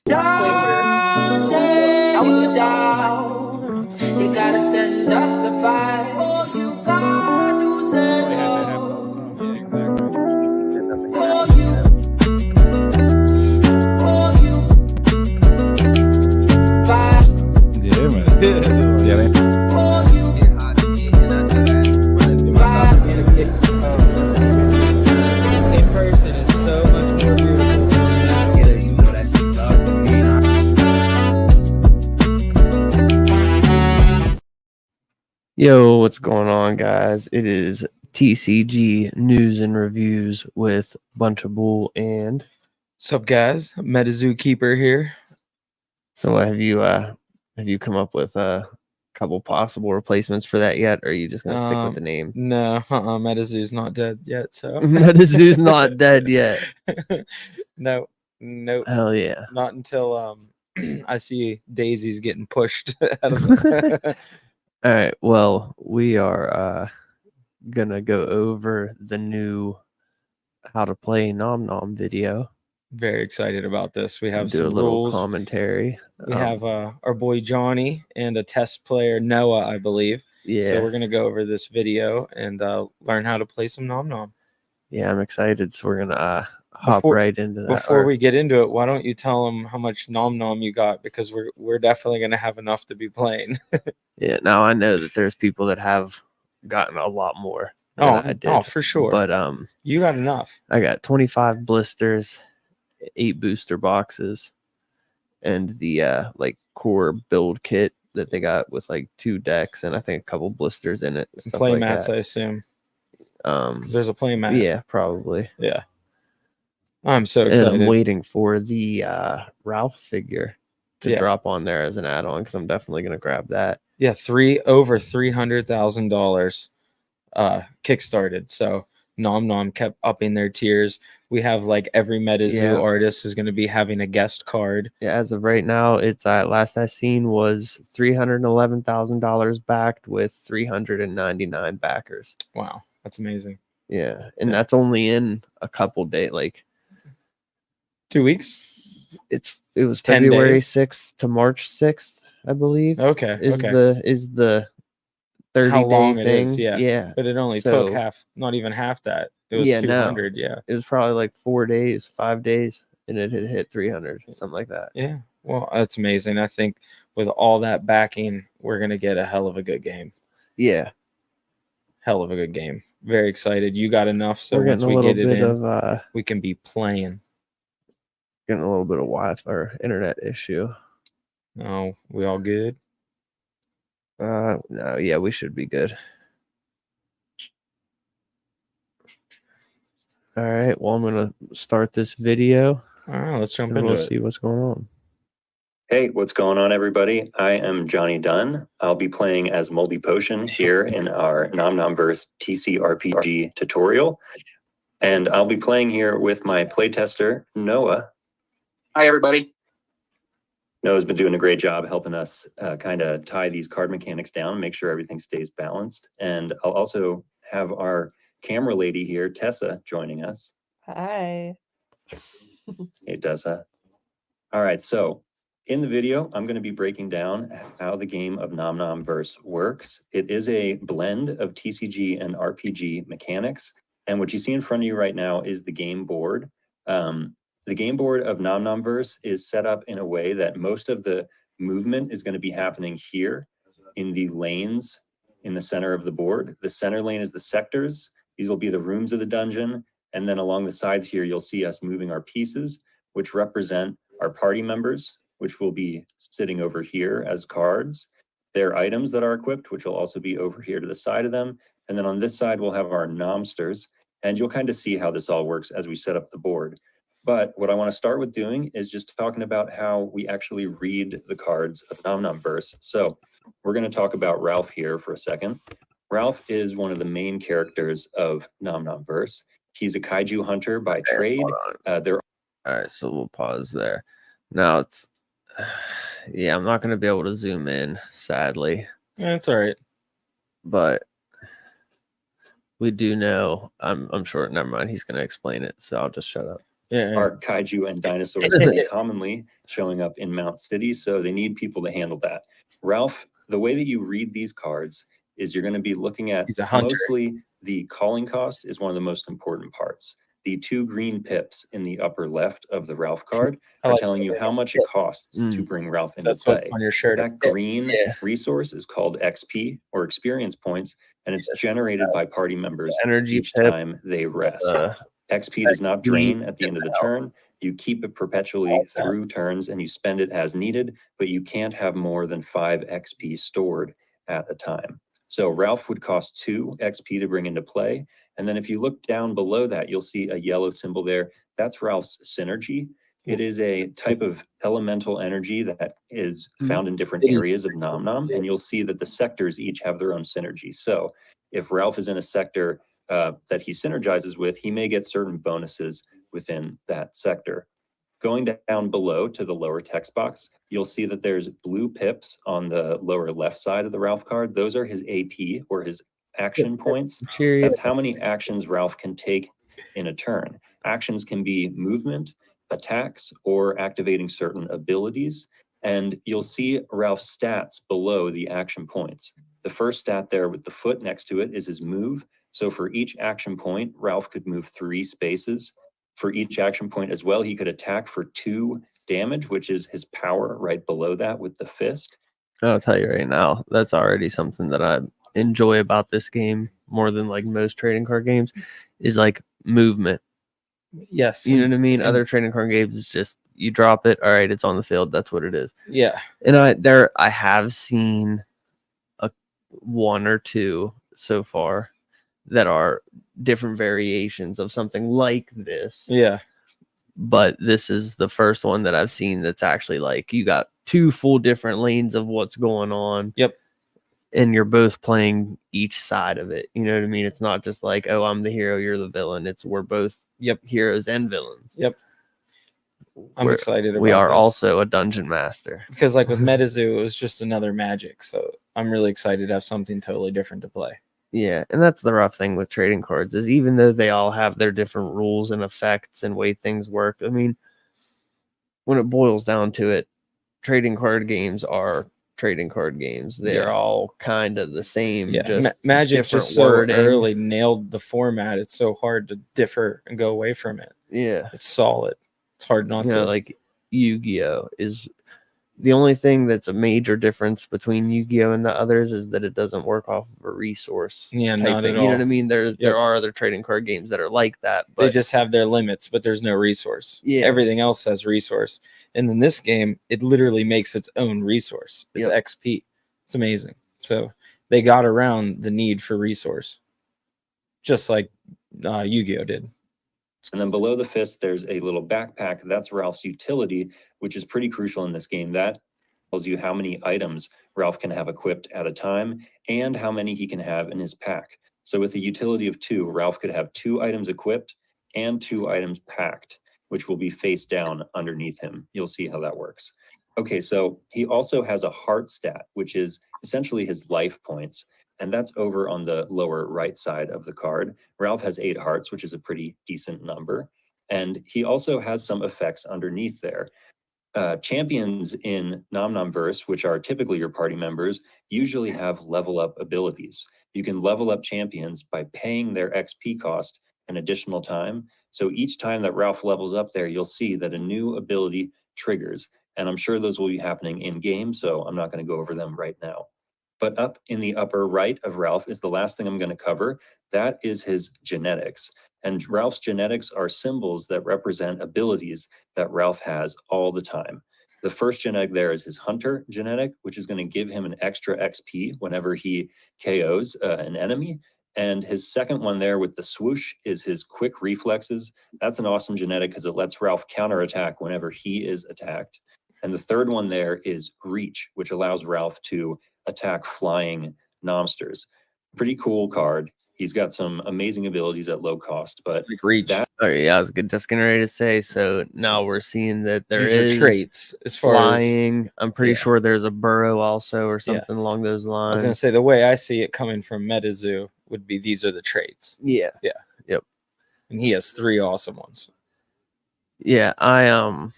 Say you down, you gotta stand up and fight. Oh, you gotta stand up. Oh, you fight. Yeah, man. Yeah, man. Oh, you fight. In person is so much more beautiful. Yeah, you know that's just stuck with me. Yo, what's going on, guys? It is TCG News and Reviews with Bunch of Bull and. What's up, guys? MetaZoo Keeper here. So, have you come up with a couple possible replacements for that yet, or are you just gonna stick with the name? No, MetaZoo's not dead yet, so MetaZoo's not dead yet. No, Hell yeah! not until I see Daisy's getting pushed out of the... All right. Well, we are gonna go over the new how to play Nom Nom video. Very excited about this. We have Do some a little rules. commentary. We have our boy Johnny and a test player, Noah, I believe. Yeah. So we're going to go over this video and learn how to play some Nom Nom. Yeah, I'm excited. So we're gonna hop right into that. Before we get into it, why don't you tell them how much Nom Nom you got? Because we're definitely going to have enough to be playing. Yeah, now I know that there's people that have gotten a lot more than I did. Oh, for sure. But you got enough. I got 25 blisters, 8 booster boxes, and the like core build kit that they got with like 2 decks and I think a couple blisters in it. And play mats, I assume. 'Cause there's a play mat. Yeah, probably. Yeah. I'm so excited. And I'm waiting for the Ralph figure to drop on there as an add-on because I'm definitely gonna grab that. Yeah, over $300,000 kickstarted. So Nom Nom kept upping their tiers. We have like every MetaZoo artist is going to be having a guest card. Yeah, as of right now, it's last I seen was $311,000 backed with 399 backers. Wow, that's amazing. Yeah, and that's only in a couple days, like 2 weeks. It was 10 February days. 6th to March 6th, I believe. Okay. Is the 30 how long day it thing? is? Yeah. But it only took not even half that. It was 200. Yeah. It was probably like 4 days, 5 days, and it had hit 300, something like that. Yeah. Well, that's amazing. I think with all that backing, we're gonna get a hell of a good game. Yeah. Hell of a good game. Very excited. You got enough, so once we get it in, we can be playing. Getting a little bit of Wi-Fi or internet issue. Oh, we all good? No, yeah, we should be good. All right, well, I'm gonna start this video. All right, let's jump into it. See what's going on. Hey, what's going on, everybody? I am Johnny Dunn. I'll be playing as Moldy Potion here in our Nom Nomverse TCRPG tutorial. And I'll be playing here with my playtester, Noah. Hi, everybody. Noah's been doing a great job helping us kind of tie these card mechanics down, make sure everything stays balanced. And I'll also have our camera lady here, Tessa, joining us. Hi. Hey, Tessa. All right, so in the video, I'm going to be breaking down how the game of Nom Nomverse works. It is a blend of TCG and RPG mechanics. And what you see in front of you right now is the game board. The game board of Nom Nomverse is set up in a way that most of the movement is going to be happening here in the lanes in the center of the board. The center lane is the sectors. These will be the rooms of the dungeon. And then along the sides here, you'll see us moving our pieces, which represent our party members, which will be sitting over here as cards. Their items that are equipped, which will also be over here to the side of them. And then on this side, we'll have our nomsters. And you'll kind of see how this all works as we set up the board. But what I want to start with doing is just talking about how we actually read the cards of Nom Nomverse. So we're going to talk about Ralph here for a second. Ralph is one of the main characters of Nom Nomverse. He's a kaiju hunter by trade. All right, so we'll pause there. Now it's, yeah, I'm not going to be able to zoom in, sadly. Yeah, it's all right. But we do know, I'm sure, never mind, he's going to explain it, so I'll just shut up. are kaiju and dinosaurs pretty commonly showing up in Mount City, so they need people to handle that. Ralph, the way that you read these cards is you're going to be looking at He's a hunter. mostly the calling cost is one of the most important parts. The 2 green pips in the upper left of the Ralph card are telling you how much it costs to bring Ralph into That's play. what's on your shirt. That green resource is called XP or experience points, and it's generated by party members Energy each pip, time they rest. XP does not drain at the end of the turn. You keep it perpetually through turns and you spend it as needed, but you can't have more than 5 XP stored at a time. So Ralph would cost 2 XP to bring into play. And then if you look down below that, you'll see a yellow symbol there. That's Ralph's synergy. It is a type of elemental energy that is found in different areas of Nom Nom, and you'll see that the sectors each have their own synergy. So if Ralph is in a sector that he synergizes with, he may get certain bonuses within that sector. Going down below to the lower text box, you'll see that there's blue pips on the lower left side of the Ralph card. Those are his AP or his action points. That's how many actions Ralph can take in a turn. Actions can be movement, attacks, or activating certain abilities. And you'll see Ralph's stats below the action points. The first stat there with the foot next to it is his move. So for each action point, Ralph could move 3 spaces. For each action point as well, he could attack for 2 damage, which is his power right below that with the fist. I'll tell you right now, that's already something that I enjoy about this game more than like most trading card games is like movement. Yes. You know what I mean? Other trading card games is just you drop it, all right, it's on the field. That's what it is. Yeah. And I have seen 1 or 2 so far that are different variations of something like this. Yeah. But this is the first one that I've seen that's actually like you got 2 full different lanes of what's going on. Yep. And you're both playing each side of it. You know what I mean? It's not just like, oh, I'm the hero, you're the villain. It's we're both heroes and villains. Yep. I'm excited about we are this. Also a dungeon master. Because like with MetaZoo, it was just another Magic. So I'm really excited to have something totally different to play. Yeah, and that's the rough thing with trading cards is even though they all have their different rules and effects and way things work, I mean, when it boils down to it, trading card games are trading card games. They're all kind of the same. Yeah, just Magic just so early nailed the format. It's so hard to differ and go away from it. Yeah, it's solid. It's hard not to. Like Yu-Gi-Oh is the only thing that's a major difference between Yu-Gi-Oh and the others is that it doesn't work off of a resource. Yeah, not thing. at all. You know what I mean? There are other trading card games that are like that. But they just have their limits, but there's no resource. Yeah. Everything else has resource. And in this game, it literally makes its own resource. It's XP. It's amazing. So they got around the need for resource, just like Yu-Gi-Oh did. And then below the fist, there's a little backpack. That's Ralph's utility, which is pretty crucial in this game. That tells you how many items Ralph can have equipped at a time and how many he can have in his pack. So with a utility of 2, Ralph could have 2 items equipped and 2 items packed, which will be face down underneath him. You'll see how that works. Okay, so he also has a heart stat, which is essentially his life points. And that's over on the lower right side of the card. Ralph has 8 hearts, which is a pretty decent number. And he also has some effects underneath there. Champions in Nom Nom Verse, which are typically your party members, usually have level up abilities. You can level up champions by paying their XP cost an additional time. So each time that Ralph levels up there, you'll see that a new ability triggers. And I'm sure those will be happening in game, so I'm not going to go over them right now. But up in the upper right of Ralph is the last thing I'm going to cover. That is his genetics. And Ralph's genetics are symbols that represent abilities that Ralph has all the time. The first genetic there is his hunter genetic, which is going to give him an extra XP whenever he KOs an enemy. And his second one there with the swoosh is his quick reflexes. That's an awesome genetic because it lets Ralph counterattack whenever he is attacked. And the third one there is reach, which allows Ralph to attack flying nomsters. Pretty cool card. He's got some amazing abilities at low cost, but like reach. Oh yeah, I was just getting ready to say. So now we're seeing that there These is are traits as far flying. as I'm pretty sure there's a burrow also or something along those I lines. was gonna say the way I see it coming from MetaZoo would be these are the traits. Yeah. Yeah. Yep. And he has 3 awesome ones. Yeah, I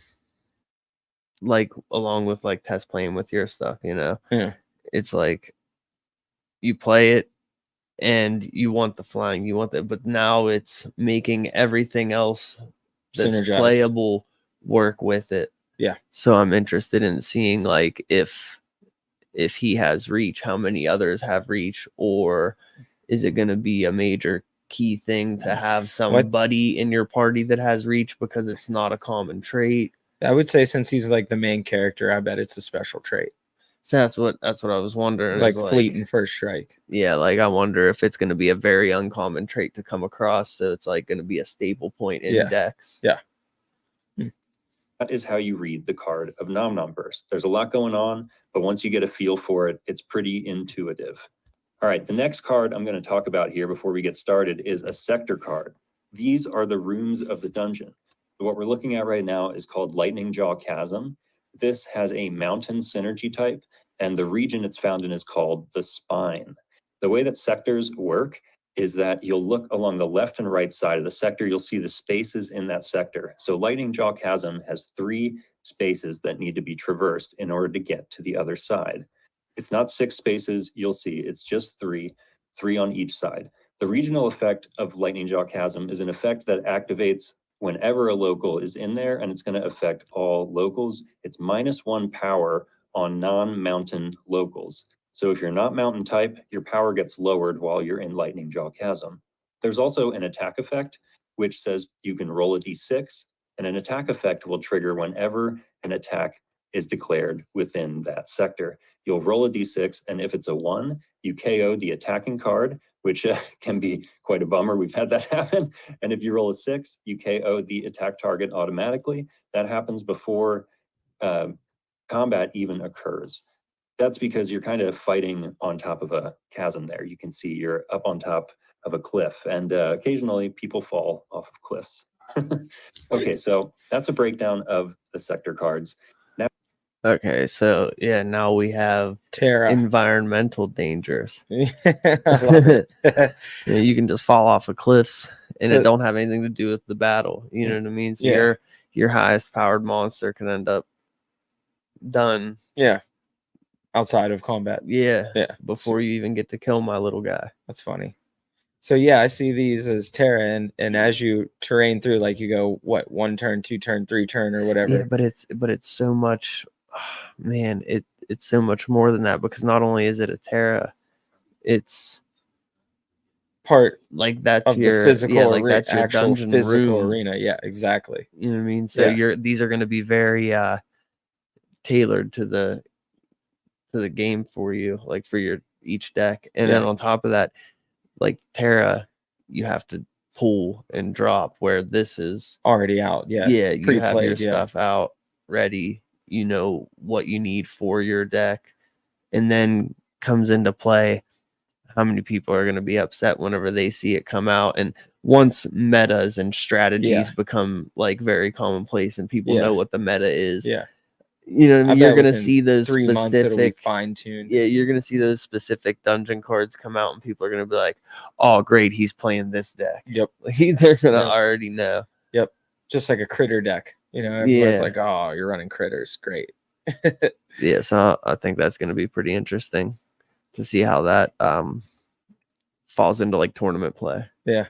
like along with like test playing with your stuff, Yeah. it's like you play it and you want the flying, you want that, but now it's making everything else that's Synergize. playable work with it. Yeah. So I'm interested in seeing like if he has reach, how many others have reach, or is it going to be a major key thing to have somebody in your party that has reach because it's not a common trait? I would say since he's like the main character, I bet it's a special trait. So that's what I was wondering. Like fleet and first strike. Yeah, like I wonder if it's going to be a very uncommon trait to come across, so it's like going to be a staple point in decks. Yeah. That is how you read the card of Nom Nom Burst. There's a lot going on, but once you get a feel for it, it's pretty intuitive. All right, the next card I'm going to talk about here before we get started is a sector card. These are the rooms of the dungeon. What we're looking at right now is called Lightning Jaw Chasm. This has a mountain synergy type, and the region it's found in is called the Spine. The way that sectors work is that you'll look along the left and right side of the sector, you'll see the spaces in that sector. So Lightning Jaw Chasm has 3 spaces that need to be traversed in order to get to the other side. It's not 6 spaces, you'll see, it's just 3 on each side. The regional effect of Lightning Jaw Chasm is an effect that activates whenever a local is in there, and it's going to affect all locals. It's -1 power on non-mountain locals. So if you're not mountain type, your power gets lowered while you're in Lightning Jaw Chasm. There's also an attack effect, which says you can roll a d6, and an attack effect will trigger whenever an attack is declared within that sector. You'll roll a d6, and if it's a 1, you KO the attacking card, which can be quite a bummer. We've had that happen. And if you roll a 6, you KO the attack target automatically. That happens before combat even occurs. That's because you're kind of fighting on top of a chasm there. You can see you're up on top of a cliff, and occasionally people fall off of cliffs. Okay, so that's a breakdown of the sector cards. Okay, so yeah, now we have Terra. environmental dangers. I love it. You can just fall off of cliffs, and So- it don't have anything to do with the battle. You know what I mean? So Yeah. your highest powered monster can end up done. Yeah. Outside of combat. Yeah. Yeah. Before you even get to kill my little guy. That's funny. So yeah, I see these as Terra, and as you terrain through, like you go, what, 1 turn, 2 turn, 3 turn, or whatever. Yeah, but it's so much, man. It's so much more than that, because not only is it a Terra, it's Part like that's of your the physical, like that's your actual dungeon physical room. arena. Yeah, exactly. You know what I mean? So these are going to be very tailored to the game for you, like for your each deck. And then on top of that, like Terra, you have to pull and drop, where this is Already out. Yeah. you have your Pre-played, stuff out ready. You know what you need for your deck, and then comes into play how many people are going to be upset whenever they see it come out. And once metas and strategies become like very commonplace and people know what the meta is, Yeah. you know what I mean? You're going to within see those 3 months it'll be specific fine-tuned. yeah, you're going to see those specific dungeon cards come out, and people are going to be like, oh, great, he's playing this deck. Yep. They're going to already know. Yep. Just like a critter deck. You know, everyone's like, oh, you're running critters. Great. Yeah, so I think that's going to be pretty interesting to see how that falls into like tournament play. Yeah.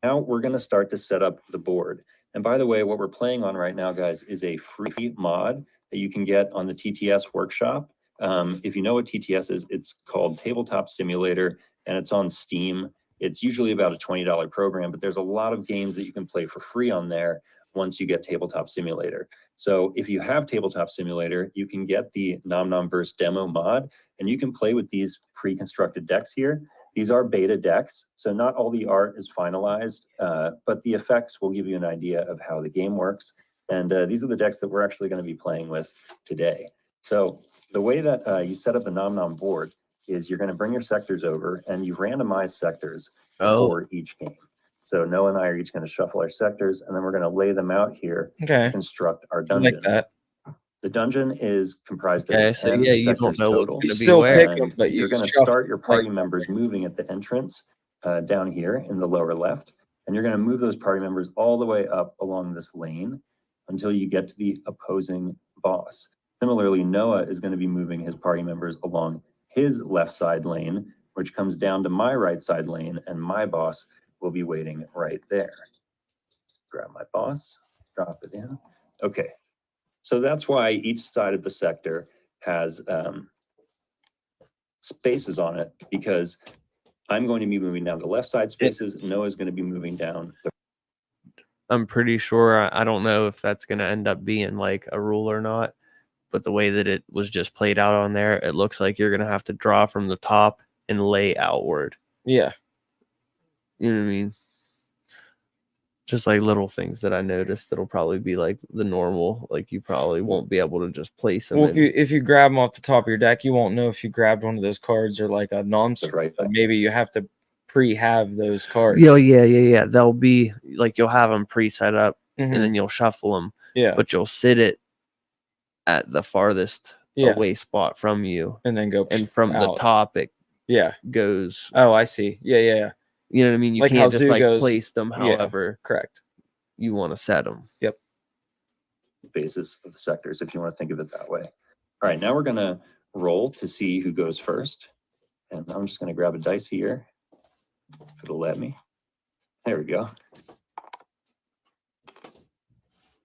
Now we're going to start to set up the board. And by the way, what we're playing on right now, guys, is a free mod that you can get on the TTS workshop. If you know what TTS is, it's called Tabletop Simulator, and it's on Steam. It's usually about a $20 program, but there's a lot of games that you can play for free on there once you get Tabletop Simulator. So if you have Tabletop Simulator, you can get the Nom Nom Verse demo mod, and you can play with these pre-constructed decks here. These are beta decks, so not all the art is finalized, but the effects will give you an idea of how the game works. And these are the decks that we're actually going to be playing with today. So the way that you set up the Nom Nom board is you're going to bring your sectors over, and you randomize sectors for each game. So Noah and I are each going to shuffle our sectors, and then we're going to lay them out here to construct our dungeon. Like that. The dungeon is comprised of 10 so yeah, you don't know what's total. going to be Still where. pick 'em, but You're going to start your party members moving at the entrance down here in the lower left. And you're going to move those party members all the way up along this lane until you get to the opposing boss. Similarly, Noah is going to be moving his party members along his left side lane, which comes down to my right side lane, and my boss will be waiting right there. Grab my boss, drop it in. Okay, so that's why each side of the sector has spaces on it, because I'm going to be moving down the left side spaces. Noah's going to be moving down the I'm pretty sure, I don't know if that's going to end up being like a rule or not, but the way that it was just played out on there, it looks like you're going to have to draw from the top and lay outward. Yeah. You know what I mean? Just like little things that I noticed that'll probably be like the normal, like you probably won't be able to just place them. Well, if you grab them off the top of your deck, you won't know if you grabbed one of those cards or like a non-search. right So back. maybe you have to pre-have those cards. Yeah. They'll be like, you'll have them pre-set up Mhm. and then you'll shuffle them, Yeah. but you'll sit it at the farthest away spot from you, and then go and from the out. top it Yeah. goes. Oh, I see. Yeah. You know what I mean? You Like how can't just Zoo like goes- place them yeah. however Correct. you want to set them. Yep. bases of the sectors, if you want to think of it that way. All right, now we're going to roll to see who goes first. And I'm just going to grab a dice here, if it'll let me. There we go.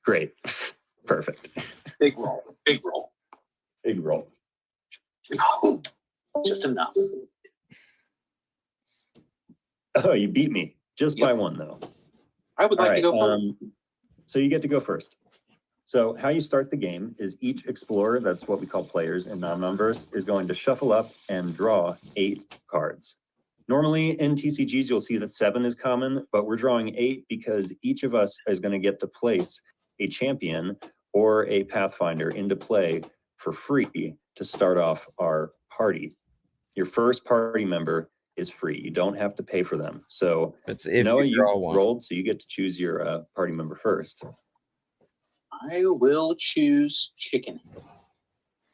Great. Perfect. Big roll. Big roll. Big roll. No, just enough. Oh, you beat me just by one, though. I would like to go first. So you get to go first. So how you start the game is each explorer, that's what we call players in non-numbers, is going to shuffle up and draw 8 cards. Normally in TCGs, you'll see that 7 is common, but we're drawing 8 because each of us is going to get to place a champion or a pathfinder into play for free to start off our party. Your first party member is free. You don't have to pay for them. So It's if Noah, you you draw one. rolled, so you get to choose your party member first. I will choose chicken.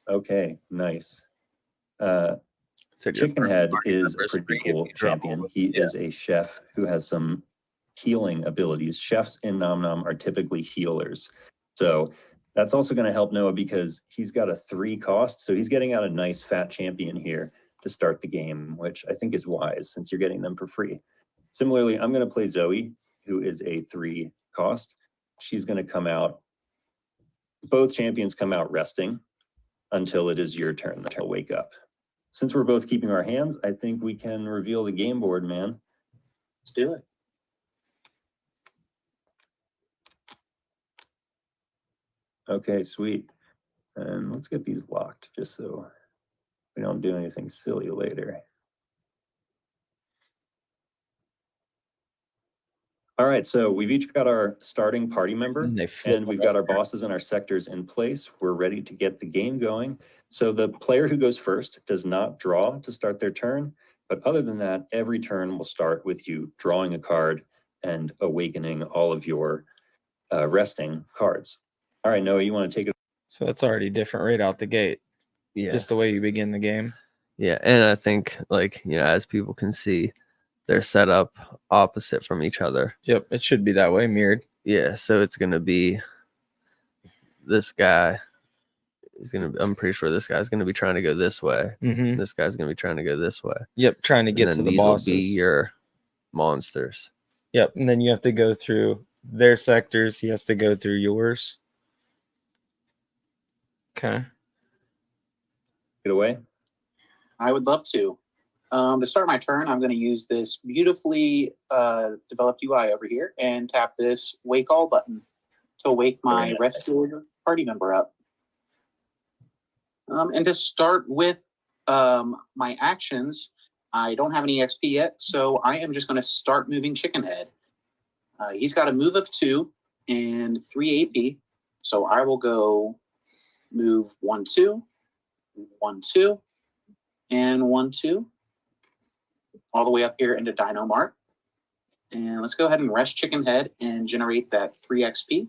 Okay, nice. So your Chicken Head is a member's pretty free if cool you draw champion. one. He Yeah. is a chef who has some healing abilities. Chefs in Nom Nom are typically healers. So that's also going to help Noah because he's got a 3 cost. So he's getting out a nice fat champion here to start the game, which I think is wise since you're getting them for free. Similarly, I'm going to play Zoe, who is a 3 cost. She's going to come out. Both champions come out resting until it is your turn. They'll wake up. Since we're both keeping our hands, I think we can reveal the game board, man. Let's do it. Okay, sweet. And let's get these locked just so we don't do anything silly later. All right, so we've each got our starting party member And they flip and we've them got our over. bosses and our sectors in place. We're ready to get the game going. So the player who goes first does not draw to start their turn. But other than that, every turn will start with you drawing a card and awakening all of your resting cards. All right, Noah, you want to take it? So that's already different right out the gate. Yeah. Just the way you begin the game. Yeah. And I think, like, you know, as people can see, they're set up opposite from each other. Yep, it should be that way, mirrored. Yeah. So it's going to be this guy is going to, I'm pretty sure this guy's going to be trying to go this way. Mm-hmm. This guy's going to be trying to go this way. Yep, trying to And get then to the these will bosses. be your monsters. Yep, and then you have to go through their sectors. He has to go through yours. Okay. Get away. I would love to. To start my turn, I'm going to use this beautifully developed UI over here and tap this wake all button to wake my Very nice. rested party member up. And to start with my actions, I don't have any XP yet, so I am just going to start moving Chicken Head. He's got a move of 2 and 3 AP, so I will go move 1, 2, 1, 2, and 1, 2, all the way up here into Dino Mart. And let's go ahead and rest Chicken Head and generate that 3 XP.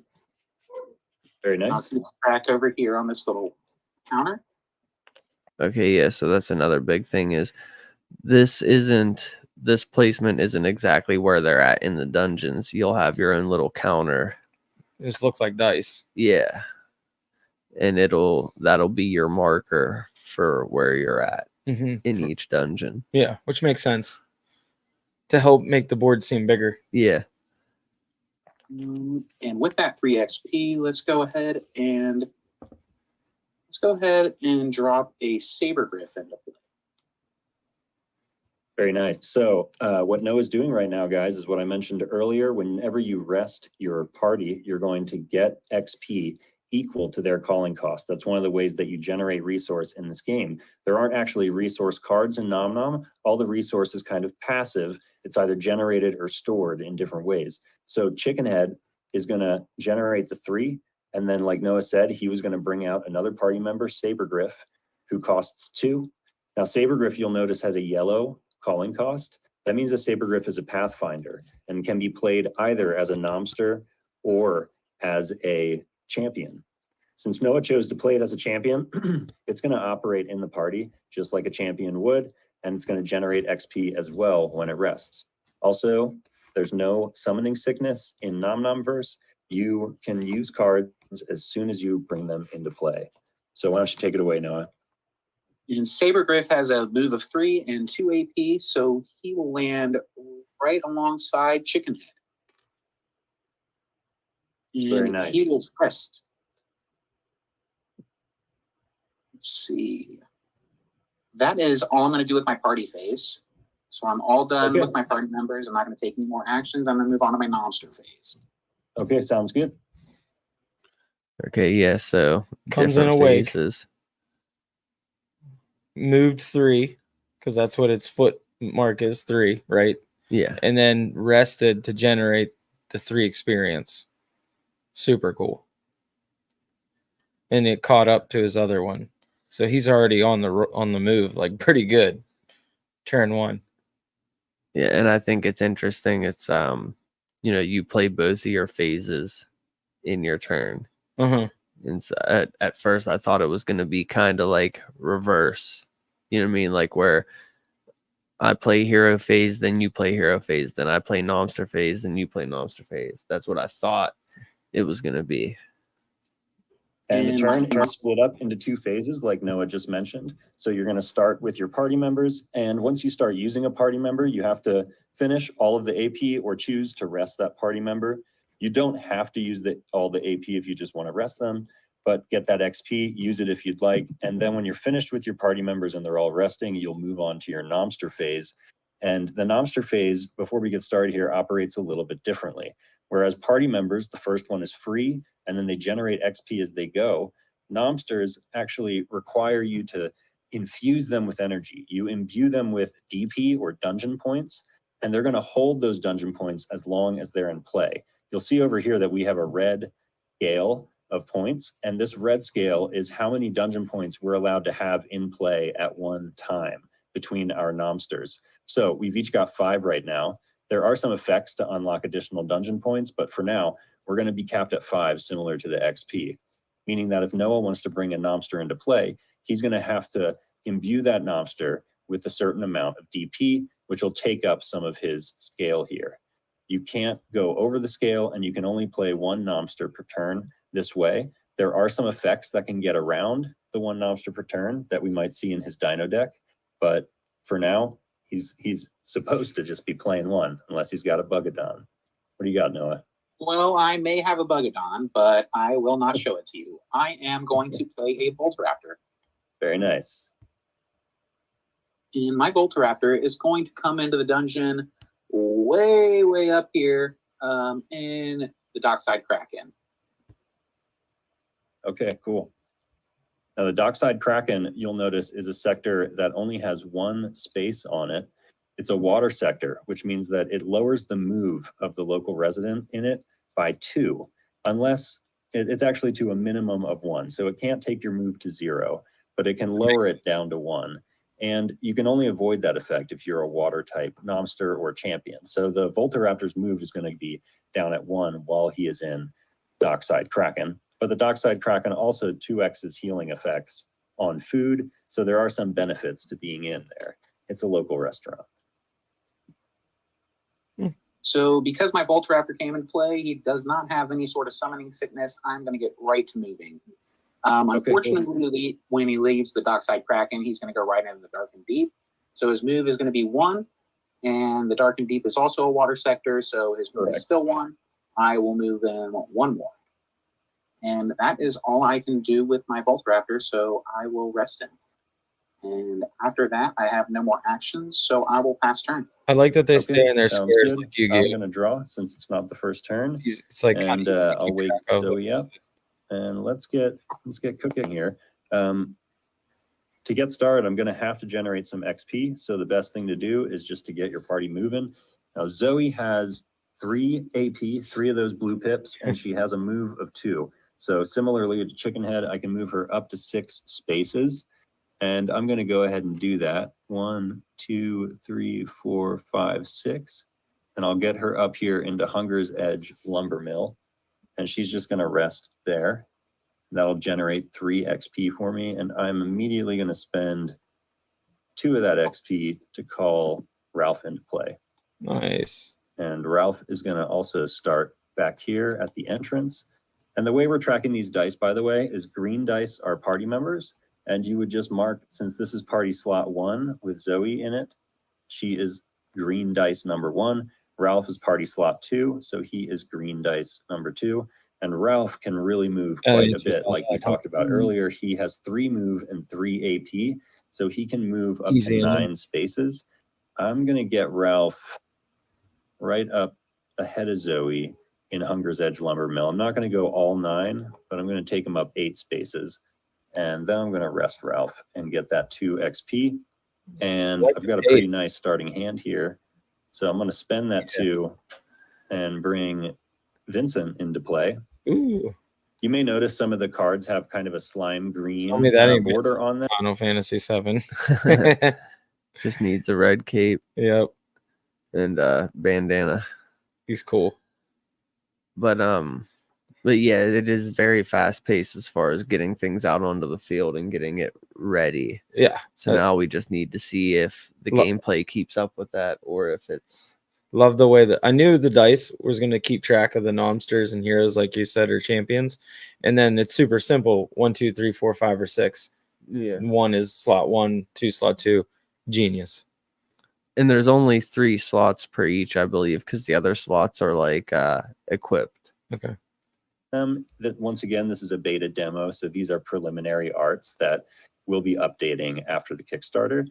Very I'll nice. keep it back over here on this little counter. Okay, yeah, so that's another big thing is this isn't this placement isn't exactly where they're at in the dungeons. You'll have your own little counter. It just looks like dice. Yeah. And that'll be your marker for where you're at in each dungeon. Yeah, which makes sense to help make the board seem bigger. Yeah. And with that 3 XP, let's go ahead and drop a Saber Griff into play. Very nice. So what Noah's doing right now, guys, is what I mentioned earlier. Whenever you rest your party, you're going to get XP equal to their calling cost. That's one of the ways that you generate resource in this game. There aren't actually resource cards in Nom Nom. All the resource is kind of passive. It's either generated or stored in different ways. So Chickenhead is going to generate the 3. And then, like Noah said, he was going to bring out another party member, Saber Griff, who costs 2. Now, Saber Griff, you'll notice, has a yellow calling cost. That means a Saber Griff is a Pathfinder and can be played either as a Nomster or as a champion. Since Noah chose to play it as a champion, it's going to operate in the party just like a champion would, and it's going to generate XP as well when it rests. Also, there's no summoning sickness in Nom Nom verse. You can use cards as soon as you bring them into play. So why don't you take it away, Noah? And Saber Griff has a move of 3 and 2 AP, so he will land right alongside Chickenhead. And very nice. He will rest. Let's see. That is all I'm going to do with my party phase. So I'm all done with my party members. I'm not going to take any more actions. I'm going to move on to my monster phase. Okay, sounds good. Okay, yeah, so Comes in different a wake. phases. Moved 3, because that's what its foot mark is, 3, right? Yeah. And then rested to generate the 3 experience. Super cool. And it caught up to his other one. So he's already on the move, like pretty good. Turn 1. Yeah, and I think it's interesting. It's you play both of your phases in your turn. And so at first I thought it was going to be kind of like reverse. You know what I mean? Like where I play hero phase, then you play hero phase, then I play Nomster phase, then you play Nomster phase. That's what I thought it was going to be. And the turn is split up into 2 phases, like Noah just mentioned. So you're going to start with your party members. And once you start using a party member, you have to finish all of the AP or choose to rest that party member. You don't have to use all the AP if you just want to rest them, but get that XP, use it if you'd like. And then when you're finished with your party members and they're all resting, you'll move on to your Nomster phase. And the Nomster phase, before we get started here, operates a little bit differently. Whereas party members, the first one is free, and then they generate XP as they go. Nomsters actually require you to infuse them with energy. You imbue them with DP or dungeon points, and they're going to hold those dungeon points as long as they're in play. You'll see over here that we have a red scale of points, and this red scale is how many dungeon points we're allowed to have in play at one time between our Nomsters. So we've each got 5 right now. There are some effects to unlock additional dungeon points, but for now, we're going to be capped at 5, similar to the XP, meaning that if Noah wants to bring a Nomster into play, he's going to have to imbue that Nomster with a certain amount of DP, which will take up some of his scale here. You can't go over the scale, and you can only play 1 Nomster per turn this way. There are some effects that can get around the 1 Nomster per turn that we might see in his Dino deck, but for now, he's supposed to just be playing 1, unless he's got a Bugadon. What do you got, Noah? Well, I may have a Bugadon, but I will not show it to you. I am going to play a Voltoraptor. Very nice. And my Voltoraptor is going to come into the dungeon way, way up here in the Dockside Kraken. Okay, cool. Now the Dockside Kraken, you'll notice, is a sector that only has 1 space on it. It's a water sector, which means that it lowers the move of the local resident in it by 2, unless it's actually to a minimum of 1. So it can't take your move to 0, but it can lower it down to 1. And you can only avoid that effect if you're a water type Nomster or champion. So the Voltoraptor's move is going to be down at 1 while he is in Dockside Kraken. But the Dockside Kraken also 2x's healing effects on food. So there are some benefits to being in there. It's a local restaurant. Hmm. So because my Voltoraptor came into play, he does not have any sort of summoning sickness. I'm going to get right to moving. Unfortunately, when he leaves the Dockside Kraken, he's going to go right into the Dark and Deep. So his move is going to be 1, and the Dark and Deep is also a water sector, so his move is still 1. I will move in 1 more. And that is all I can do with my Voltoraptor, so I will rest him. And after that, I have no more actions, so I will pass turn. I like that they stay in their sounds squares good. like you I'm do. going to draw since it's not the first turn. It's like and kinda easy to I'll keep wake track of what Zoe you up, and let's get cooking here. To get started, I'm going to have to generate some XP. So the best thing to do is just to get your party moving. Now Zoe has 3 AP, 3 of those blue pips, and she has a move of 2. So similarly to Chickenhead, I can move her up to 6 spaces. And I'm going to go ahead and do that. 1, 2, 3, 4, 5, 6. And I'll get her up here into Hunger's Edge Lumber Mill. And she's just going to rest there. That'll generate 3 XP for me. And I'm immediately going to spend 2 of that XP to call Ralph into play. Nice. And Ralph is going to also start back here at the entrance. And the way we're tracking these dice, by the way, is green dice are party members. And you would just mark, since this is party slot 1 with Zoe in it, she is green dice number 1. Ralph is party slot 2, so he is green dice number 2. And Ralph can really move quite a bit, like we talked about earlier. He has 3 move and 3 AP, so he can move up to 9 spaces. I'm going to get Ralph right up ahead of Zoe in Hunger's Edge Lumber Mill. I'm not going to go all 9, but I'm going to take him up 8 spaces. And then I'm going to rest Ralph and get that 2 XP. And I've got a pretty nice starting hand here. So I'm going to spend that 2 and bring Vincent into play. Ooh. You may notice some of the cards have kind of a slime green border on them. Final Fantasy 7. Just needs a red cape. Yep. And bandana. He's cool. But yeah, it is very fast paced as far as getting things out onto the field and getting it ready. Yeah. So now we just need to see if the gameplay keeps up with that, or if it's. Love the way that I knew the dice was going to keep track of the nomsters and heroes, like you said, or champions. And then it's super simple. 1, 2, 3, 4, 5, or 6. Yeah. 1 is slot 1, 2 slot 2. Genius. And there's only 3 slots per each, I believe, because the other slots are like equipped. Okay. That once again, this is a beta demo, so these are preliminary arts that we'll be updating after the Kickstarter.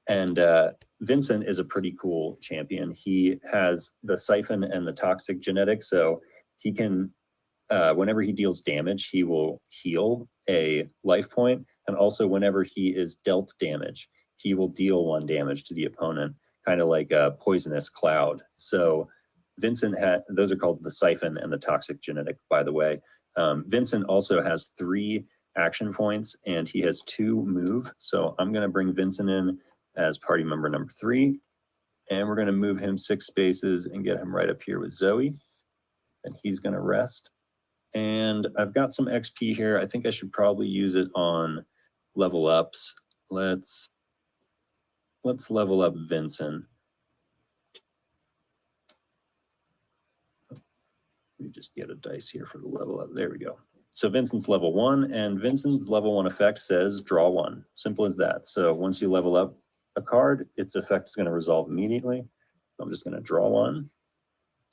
And Vincent is a pretty cool champion. He has the siphon and the toxic genetic, so he can, whenever he deals damage, he will heal a life point, and also whenever he is dealt damage, he will deal 1 damage to the opponent, kind of like a poisonous cloud. So Vincent had, those are called the siphon and the toxic genetic, by the way. Vincent also has 3 action points and he has 2 move. So I'm going to bring Vincent in as party member number 3, and we're going to move him 6 spaces and get him right up here with Zoe. And he's going to rest. And I've got some XP here. I think I should probably use it on level ups. Let's level up Vincent. Let me just get a dice here for the level up. There we go. So Vincent's level 1, and Vincent's level 1 effect says draw 1. Simple as that. So once you level up a card, its effect is going to resolve immediately. I'm just going to draw 1.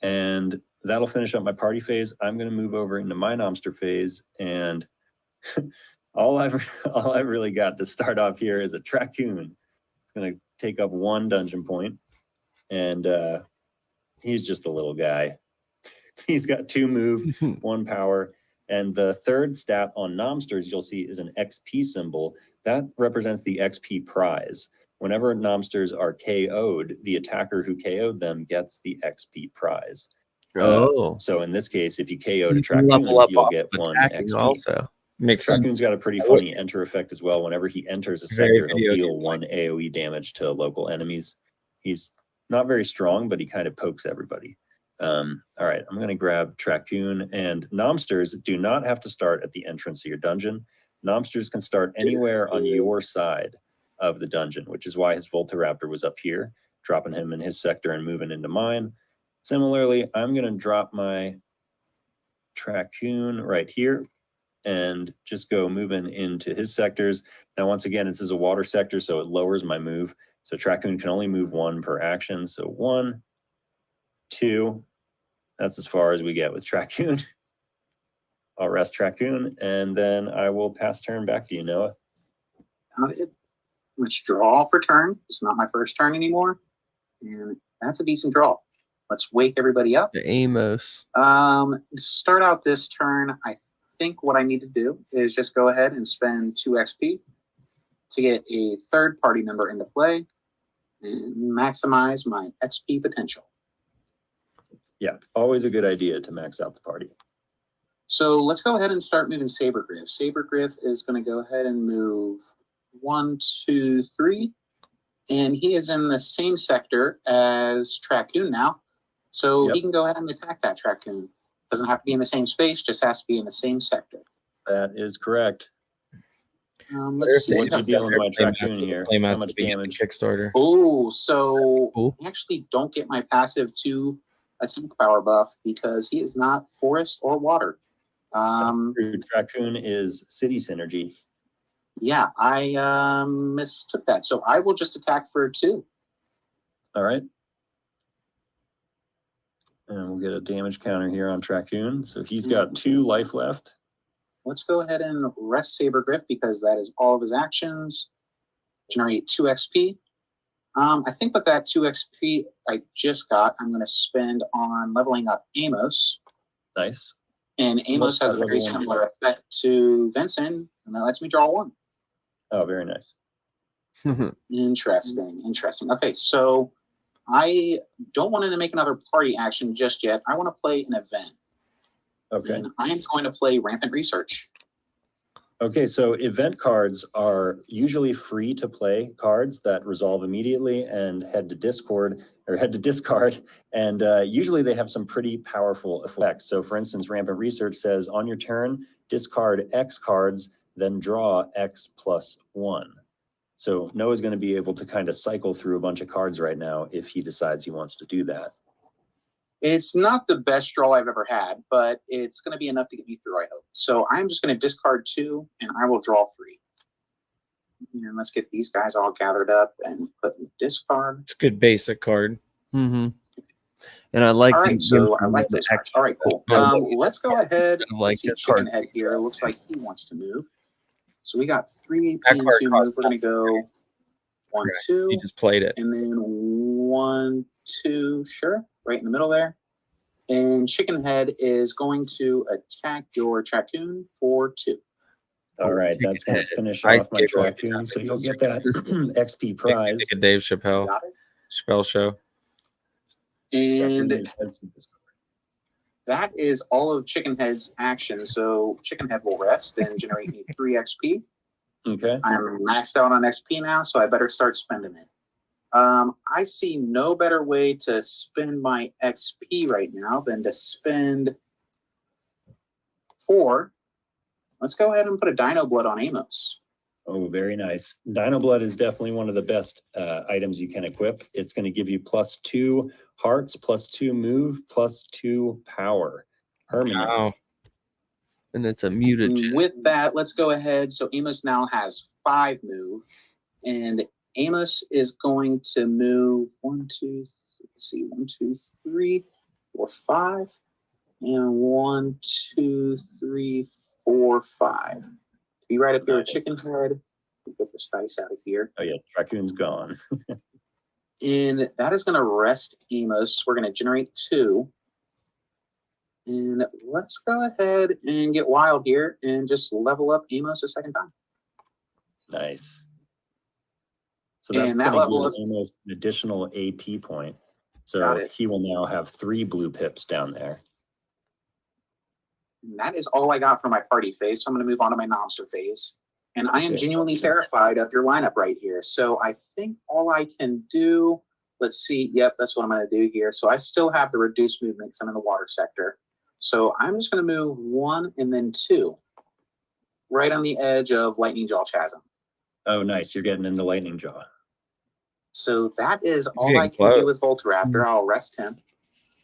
And that'll finish up my party phase. I'm going to move over into my Nomster phase, and all I've really got to start off here is a Traccoon. It's going to take up 1 dungeon point, and he's just a little guy. He's got 2 move, 1 power, and the 3rd stat on Nomsters you'll see is an XP symbol. That represents the XP prize. Whenever Nomsters are KO'd, the attacker who KO'd them gets the XP prize. So in this case, if you KO'd a Traccoon, you'll get 1 XP. Also. Makes sense. Traccoon's got a pretty funny enter effect as well. Whenever he enters a sector, he'll deal 1 AoE damage to local enemies. He's not very strong, but he kind of pokes everybody. All right, I'm going to grab Traccoon, and Nomsters do not have to start at the entrance of your dungeon. Nomsters can start anywhere on your side of the dungeon, which is why his Voltoraptor was up here. dropping him in his sector and moving into mine. Similarly, I'm going to drop my Traccoon right here and just go moving into his sectors. Now, once again, this is a water sector, so it lowers my move. So Traccoon can only move 1 per action. So 1, 2, that's as far as we get with Traccoon. I'll rest Traccoon, and then I will pass turn back to you, Noah. Got it. Let's draw for turn. It's not my first turn anymore. And that's a decent draw. Let's wake everybody up. Amos. Start out this turn. I think what I need to do is just go ahead and spend 2 XP to get a third party member into play and maximize my XP potential. Yeah, always a good idea to max out the party. So let's go ahead and start moving Sabergriff. Sabergriff is going to go ahead and move 1, 2, 3. And he is in the same sector as Traccoon now. So he can go ahead and attack that Traccoon. Doesn't have to be in the same space, just has to be in the same sector. That is correct. Let's see. What's the deal with my Traccoon here? How How much damage? Kickstarter. Oh, so Cool. I actually don't get my passive 2 attack power buff because he is not forest or water. Traccoon is city synergy. Yeah, I mistook that. So I will just attack for 2. All right. And we'll get a damage counter here on Traccoon. So he's got 2 life left. Let's go ahead and rest Sabergriff because that is all of his actions. Generate 2 XP. I think with that 2 XP I just got, I'm going to spend on leveling up Amos. Nice. And Amos has a very similar effect to Vincent, and that lets me draw 1. Oh, very nice. Interesting. Okay, so I don't want to make another party action just yet. I want to play an event. Okay. And I am going to play Rampant Research. Okay, so event cards are usually free to play cards that resolve immediately and head to discard, and usually they have some pretty powerful effects. So for instance, Rampant Research says on your turn, discard X cards, then draw X plus 1. So Noah's going to be able to kind of cycle through a bunch of cards right now if he decides he wants to do that. It's not the best draw I've ever had, but it's going to be enough to get me through, I hope. So I'm just going to discard 2, and I will draw 3. And let's get these guys all gathered up and put in discard. It's a good basic card. Mm-hmm. And I like. All right, so I like this. All right, cool. Let's go ahead. Like See Chicken Head here. Looks like he wants to move. So we got 3 AP to move. We're going to go 1, 2. He just played it. And then 1, 2, sure, right in the middle there. And Chicken Head is going to attack your Traccoon for 2. All right, that's going to finish off my Traccoon, so you'll get that XP prize. Like a Dave Chappelle show. And that is all of Chicken Head's action. So Chicken Head will rest and generate me 3 XP. Okay. I'm maxed out on XP now, so I better start spending it. I see no better way to spend my XP right now than to spend 4. Let's go ahead and put a Dino Blood on Amos. Oh, very nice. Dino Blood is definitely one of the best items you can equip. It's going to give you +2 hearts, +2 move, +2 power. Permanent. Wow. And it's a muted. With that, let's go ahead. So Amos now has 5 move, and Amos is going to move 1, 2, let's see, 1, 2, 3, 4, 5, and 1, 2, 3, 4, 5. Be right up here with Chicken Head. Get this dice out of here. Oh yeah, Traccoon's gone. And that is going to rest Amos. We're going to generate 2. And let's go ahead and get wild here and just level up Amos a second time. Nice. So that's And that going level to of give almost an additional AP point. So he will now have 3 blue pips down there. And that is all I got for my party phase. So I'm going to move on to my monster phase. And I am genuinely terrified of your lineup right here. So I think all I can do, let's see. Yep, that's what I'm going to do here. So I still have the reduced movement because I'm in the water sector. So I'm just going to move 1 and then 2 right on the edge of Lightning Jaw Chasm. Oh, nice. You're getting into Lightning Jaw. So that is all getting I can do close. with Voltaraptor. I'll rest him.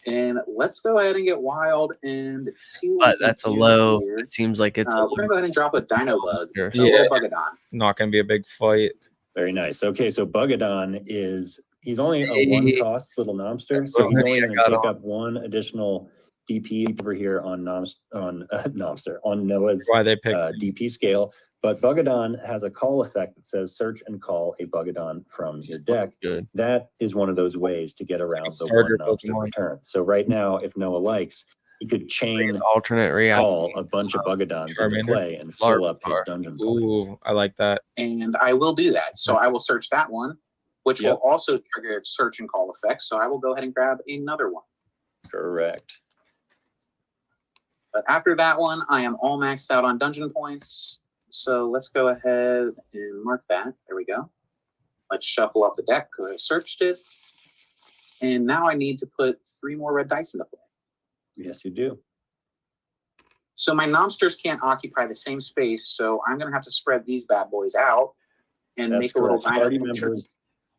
And let's go ahead and get wild and see what But we can that's a do low. here. It seems like it's a We're going to go ahead and drop a Dino Bug. monster. A Yeah. little Bugadon. Not gonna be a big fight. Very nice. Okay, so Bugadon he's only a Hey. one-cost little nomster, so he's Already only I going to got take on. up one additional DP over here on Nomster on Noah's Why they picked DP scale. But Bugadon has a call effect that says search and call a Bugadon from your deck. Good. That is one of those ways to get around the starter one Nomster Pokemon. return. So right now, if Noah likes, he could chain Alternate reality. call a bunch of Bugadons into Charmander. play and fill up his Larvitar. dungeon points. Ooh, I like that. And I will do that. So I will search that one, which Yep. will also trigger search and call effects. So I will go ahead and grab another one. Correct. But after that one, I am all maxed out on dungeon points. So let's go ahead and mark that. There we go. Let's shuffle up the deck because I searched it. And now I need to put 3 more red dice into play. Yes, you do. So my Nomsters can't occupy the same space. So I'm going to have to spread these bad boys out and That's make a little correct. dino Party picture. members,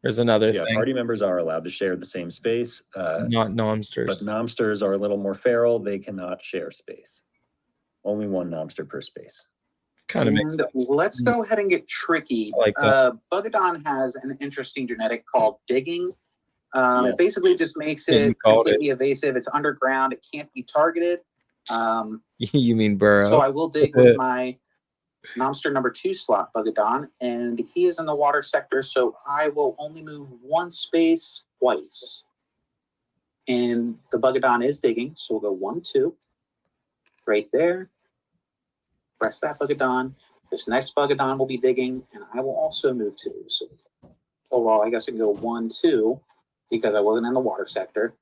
There's another yeah, thing. party members are allowed to share the same space. Not nomsters. But nomsters are a little more feral. They cannot share space. Only one nomster per space. Kind of makes And sense. let's go ahead and get tricky. I like that. Bugadon has an interesting genetic called digging. Yes. It basically just makes Yeah, you it called it. completely evasive. It's underground. It can't be targeted. You mean burrow? So I will dig with my Nomster number 2 slot, Bugadon, and he is in the water sector, so I will only move 1 space twice. And the Bugadon is digging, so we'll go 1, 2. Right there. Press that Bugadon. This next Bugadon will be digging, and I will also move 2. So, oh, well, I guess I can go 1, 2, because I wasn't in the water sector.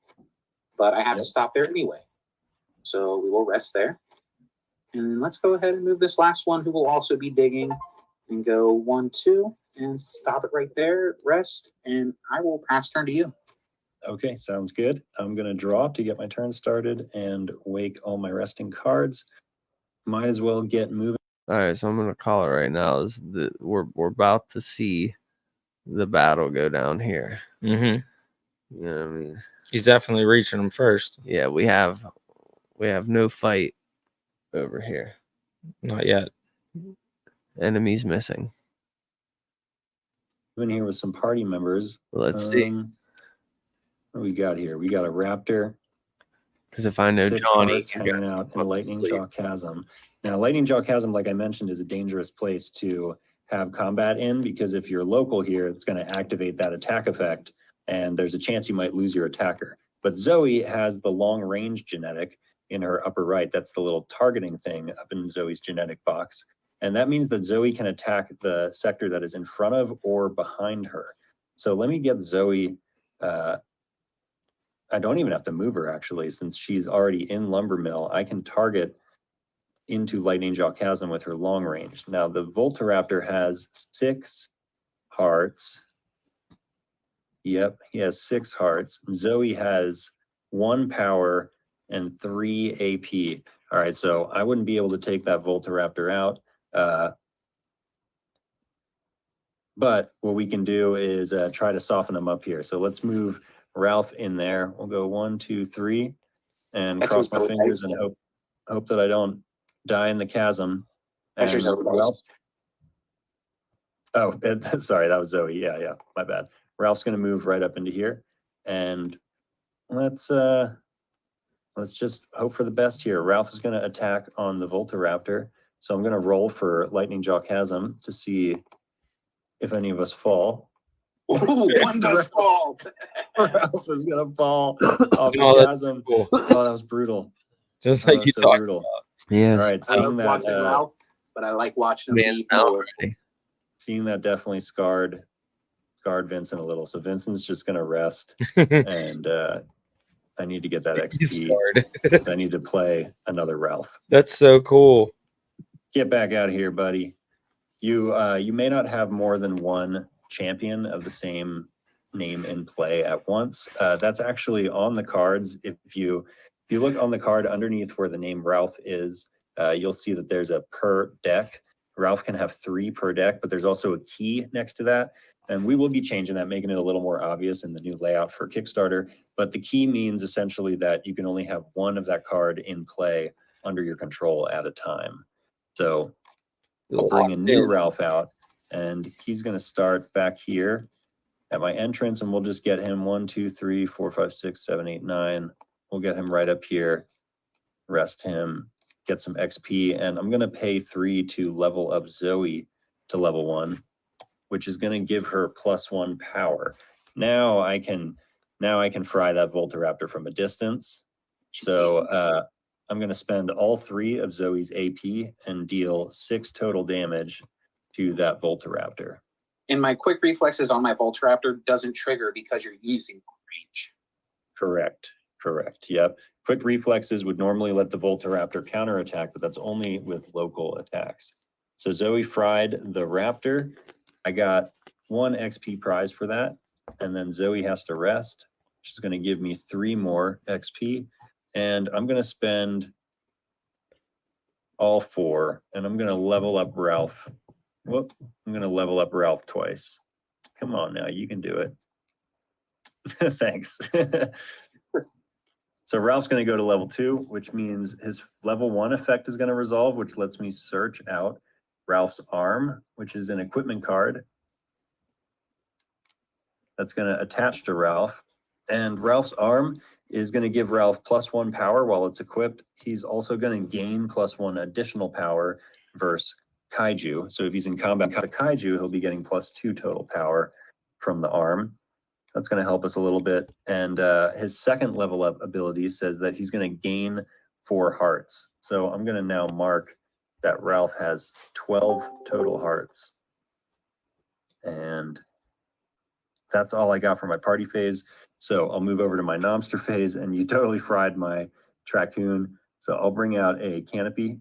But I have to stop there anyway. So we will rest there. And let's go ahead and move this last one, who will also be digging, and go 1, 2, and stop it right there, rest, and I will pass turn to you. Okay, sounds good. I'm going to draw to get my turn started and wake all my resting cards. Might as well get moving. All right, so I'm gonna call it right now. We're about to see the battle go down here. Mm-hmm. You know what I mean? He's definitely reaching them first. Yeah, we have no fight over here. Not yet. Enemies missing. In here with some party members. Let's see. What do we got here? We got a raptor. Because if I know 6 Johnny, hearts he's hanging got out some in Lightning sleep. Jaw Chasm. Now, Lightning Jaw Chasm, like I mentioned, is a dangerous place to have combat in because if you're local here, it's going to activate that attack effect, and there's a chance you might lose your attacker. But Zoe has the long range genetic in her upper right. That's the little targeting thing up in Zoe's genetic box. And that means that Zoe can attack the sector that is in front of or behind her. So let me get Zoe. I don't even have to move her, actually, since she's already in Lumber Mill. I can target into Lightning Jaw Chasm with her long range. Now, the Voltaraptor has 6 hearts. Yep, he has 6 hearts. Zoe has 1 power and 3 AP. All right, so I wouldn't be able to take that Voltaraptor out. But what we can do is try to soften them up here. So let's move Ralph in there. We'll go 1, 2, 3, and That's cross what my I fingers was- and hope that I don't die in the chasm. That's your Zoe dice. Ralph, sorry, that was Zoe. Yeah, my bad. Ralph's gonna move right up into here, and let's just hope for the best here. Ralph is gonna attack on the Voltaraptor, so I'm gonna roll for Lightning Jaw Chasm to see if any of us fall. Ooh, 1 does fall. Ralph is gonna fall off the Oh, that's chasm. cool. Oh, that was brutal. Just Oh, like that you was so talked. brutal. Yes. All right, I love seeing that, watching Ralph, but I like watching him Man's be down more. already. seeing that definitely scarred Vincent a little. So Vincent's just gonna rest, and I need to get that He's XP. scarred. 'Cause I need to play another Ralph. That's so cool. Get back out of here, buddy. You may not have more than one champion of the same name in play at once. That's actually on the cards. If you look on the card underneath where the name Ralph is, you'll see that there's a per deck Ralph can have 3 per deck, but there's also a key next to that. And we will be changing that, making it a little more obvious in the new layout for Kickstarter. But the key means essentially that you can only have 1 of that card in play under your control at a time. So I'll bring a new Ralph out, and he's going to start back here at my entrance, and we'll just get him 1, 2, 3, 4, 5, 6, 7, 8, 9. We'll get him right up here, rest him, get some XP, and I'm going to pay 3 to level up Zoe to level 1, which is going to give her +1 power. Now I can fry that Voltaraptor from a distance. So I'm going to spend all 3 of Zoe's AP and deal 6 total damage to that Voltaraptor. And my quick reflexes on my Voltaraptor doesn't trigger because you're using range. Correct. Yep. Quick reflexes would normally let the Voltaraptor counterattack, but that's only with local attacks. So Zoe fried the Raptor. I got 1 XP prize for that. And then Zoe has to rest, which is going to give me 3 more XP. And I'm going to spend all 4, and I'm going to level up Ralph. Whoop, I'm going to level up Ralph twice. Come on now, you can do it. Thanks. So Ralph's going to go to level 2, which means his level 1 effect is going to resolve, which lets me search out Ralph's arm, which is an equipment card that's going to attach to Ralph. And Ralph's arm is going to give Ralph +1 power while it's equipped. He's also going to gain +1 additional power versus Kaiju. So if he's in combat with Kaiju, he'll be getting +2 total power from the arm. That's going to help us a little bit. And his second level up ability says that he's going to gain 4 hearts. So I'm going to now mark that Ralph has 12 total hearts. And that's all I got for my party phase. So I'll move over to my Nomster phase, and you totally fried my Traccoon. So I'll bring out a Canopy,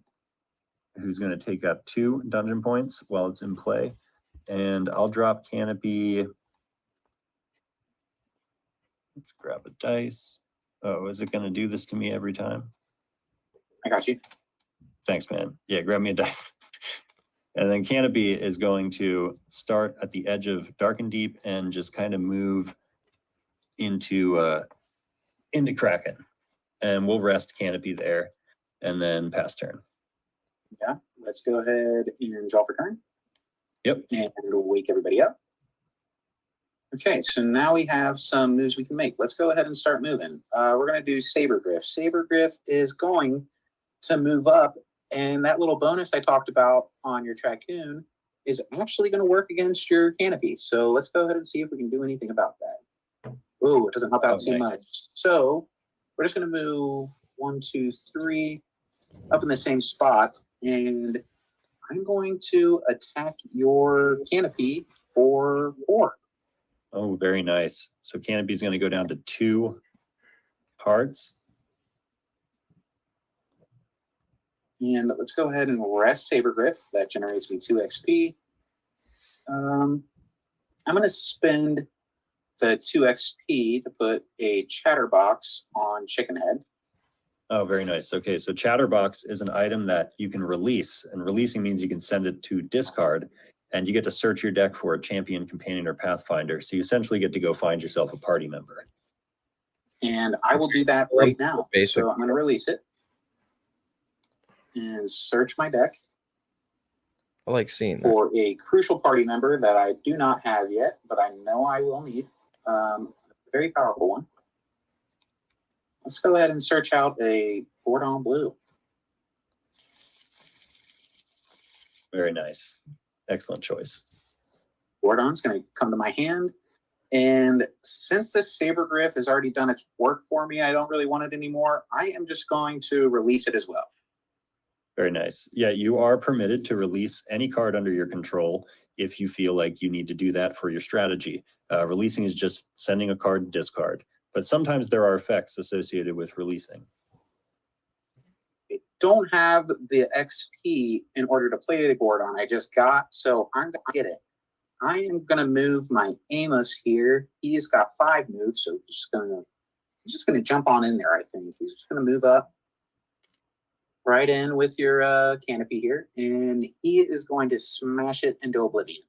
who's going to take up 2 dungeon points while it's in play. And I'll drop Canopy. Let's grab a dice. Oh, is it going to do this to me every time? I got you. Thanks, man. Yeah, grab me a dice. And then Canopy is going to start at the edge of Dark and Deep and just kind of move into Kraken. And we'll rest Canopy there and then pass turn. Yeah, let's go ahead and draw for turn. Yep. And wake everybody up. Okay, so now we have some moves we can make. Let's go ahead and start moving. We're going to do Sabergriff. Sabergriff is going to move up, and that little bonus I talked about on your Traccoon is actually going to work against your Canopy. So let's go ahead and see if we can do anything about that. Ooh, it doesn't help out too much. So we're just going to move 1, 2, 3 up in the same spot, and I'm going to attack your Canopy for 4. Oh, very nice. So Canopy is going to go down to 2 hearts. And let's go ahead and rest Sabergriff. That generates me 2 XP. I'm going to spend the 2 XP to put a Chatterbox on Chickenhead. Oh, very nice. Okay, so Chatterbox is an item that you can release, and releasing means you can send it to discard, and you get to search your deck for a champion, companion, or pathfinder. So you essentially get to go find yourself a party member. And I will do that right now. Basic. So I'm going to release it and search my deck I like seeing that. for a crucial party member that I do not have yet, but I know I will need. A very powerful one. Let's go ahead and search out a Gordon Blue. Very nice. Excellent choice. Gordon's going to come to my hand. And since this Sabergriff has already done its work for me, I don't really want it anymore. I am just going to release it as well. Very nice. Yeah, you are permitted to release any card under your control if you feel like you need to do that for your strategy. Releasing is just sending a card to discard. But sometimes there are effects associated with releasing. I don't have the XP in order to play the Gordon I just got, so I'm going to get it. I am going to move my Amos here. He's got 5 moves, so he's just going to jump on in there, I think. He's just going to move up. right in with your canopy here, and he is going to smash it into oblivion.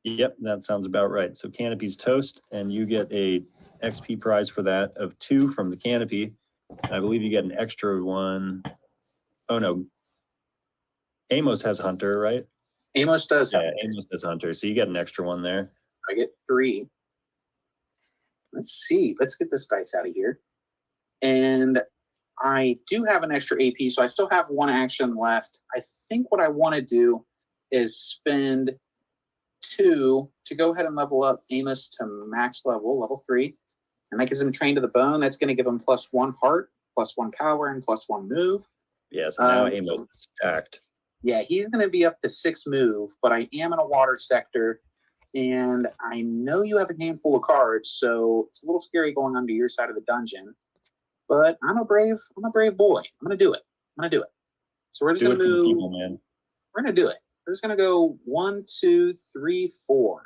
Yep, that sounds about right. So Canopy's toast, and you get a XP prize for that of 2 from the Canopy. I believe you get an extra one. Oh no, Amos has Hunter, right? Amos does. Yeah, Amos has Hunter, so you get an extra one there. I get 3. Let's see. Let's get this dice out of here. And I do have an extra AP, so I still have 1 action left. I think what I want to do is spend 2 to go ahead and level up Amos to max level 3. And that gives him trained to the bone. That's going to give him +1 heart, +1 power, and +1 move. Yeah, so now Amos is stacked. Yeah, he's going to be up to 6 move, but I am in a water sector. And I know you have a game full of cards, so it's a little scary going onto your side of the dungeon. But I'm a brave boy. I'm gonna do it. So we're just gonna move. People, man. We're gonna do it. We're just gonna go 1, 2, 3, 4.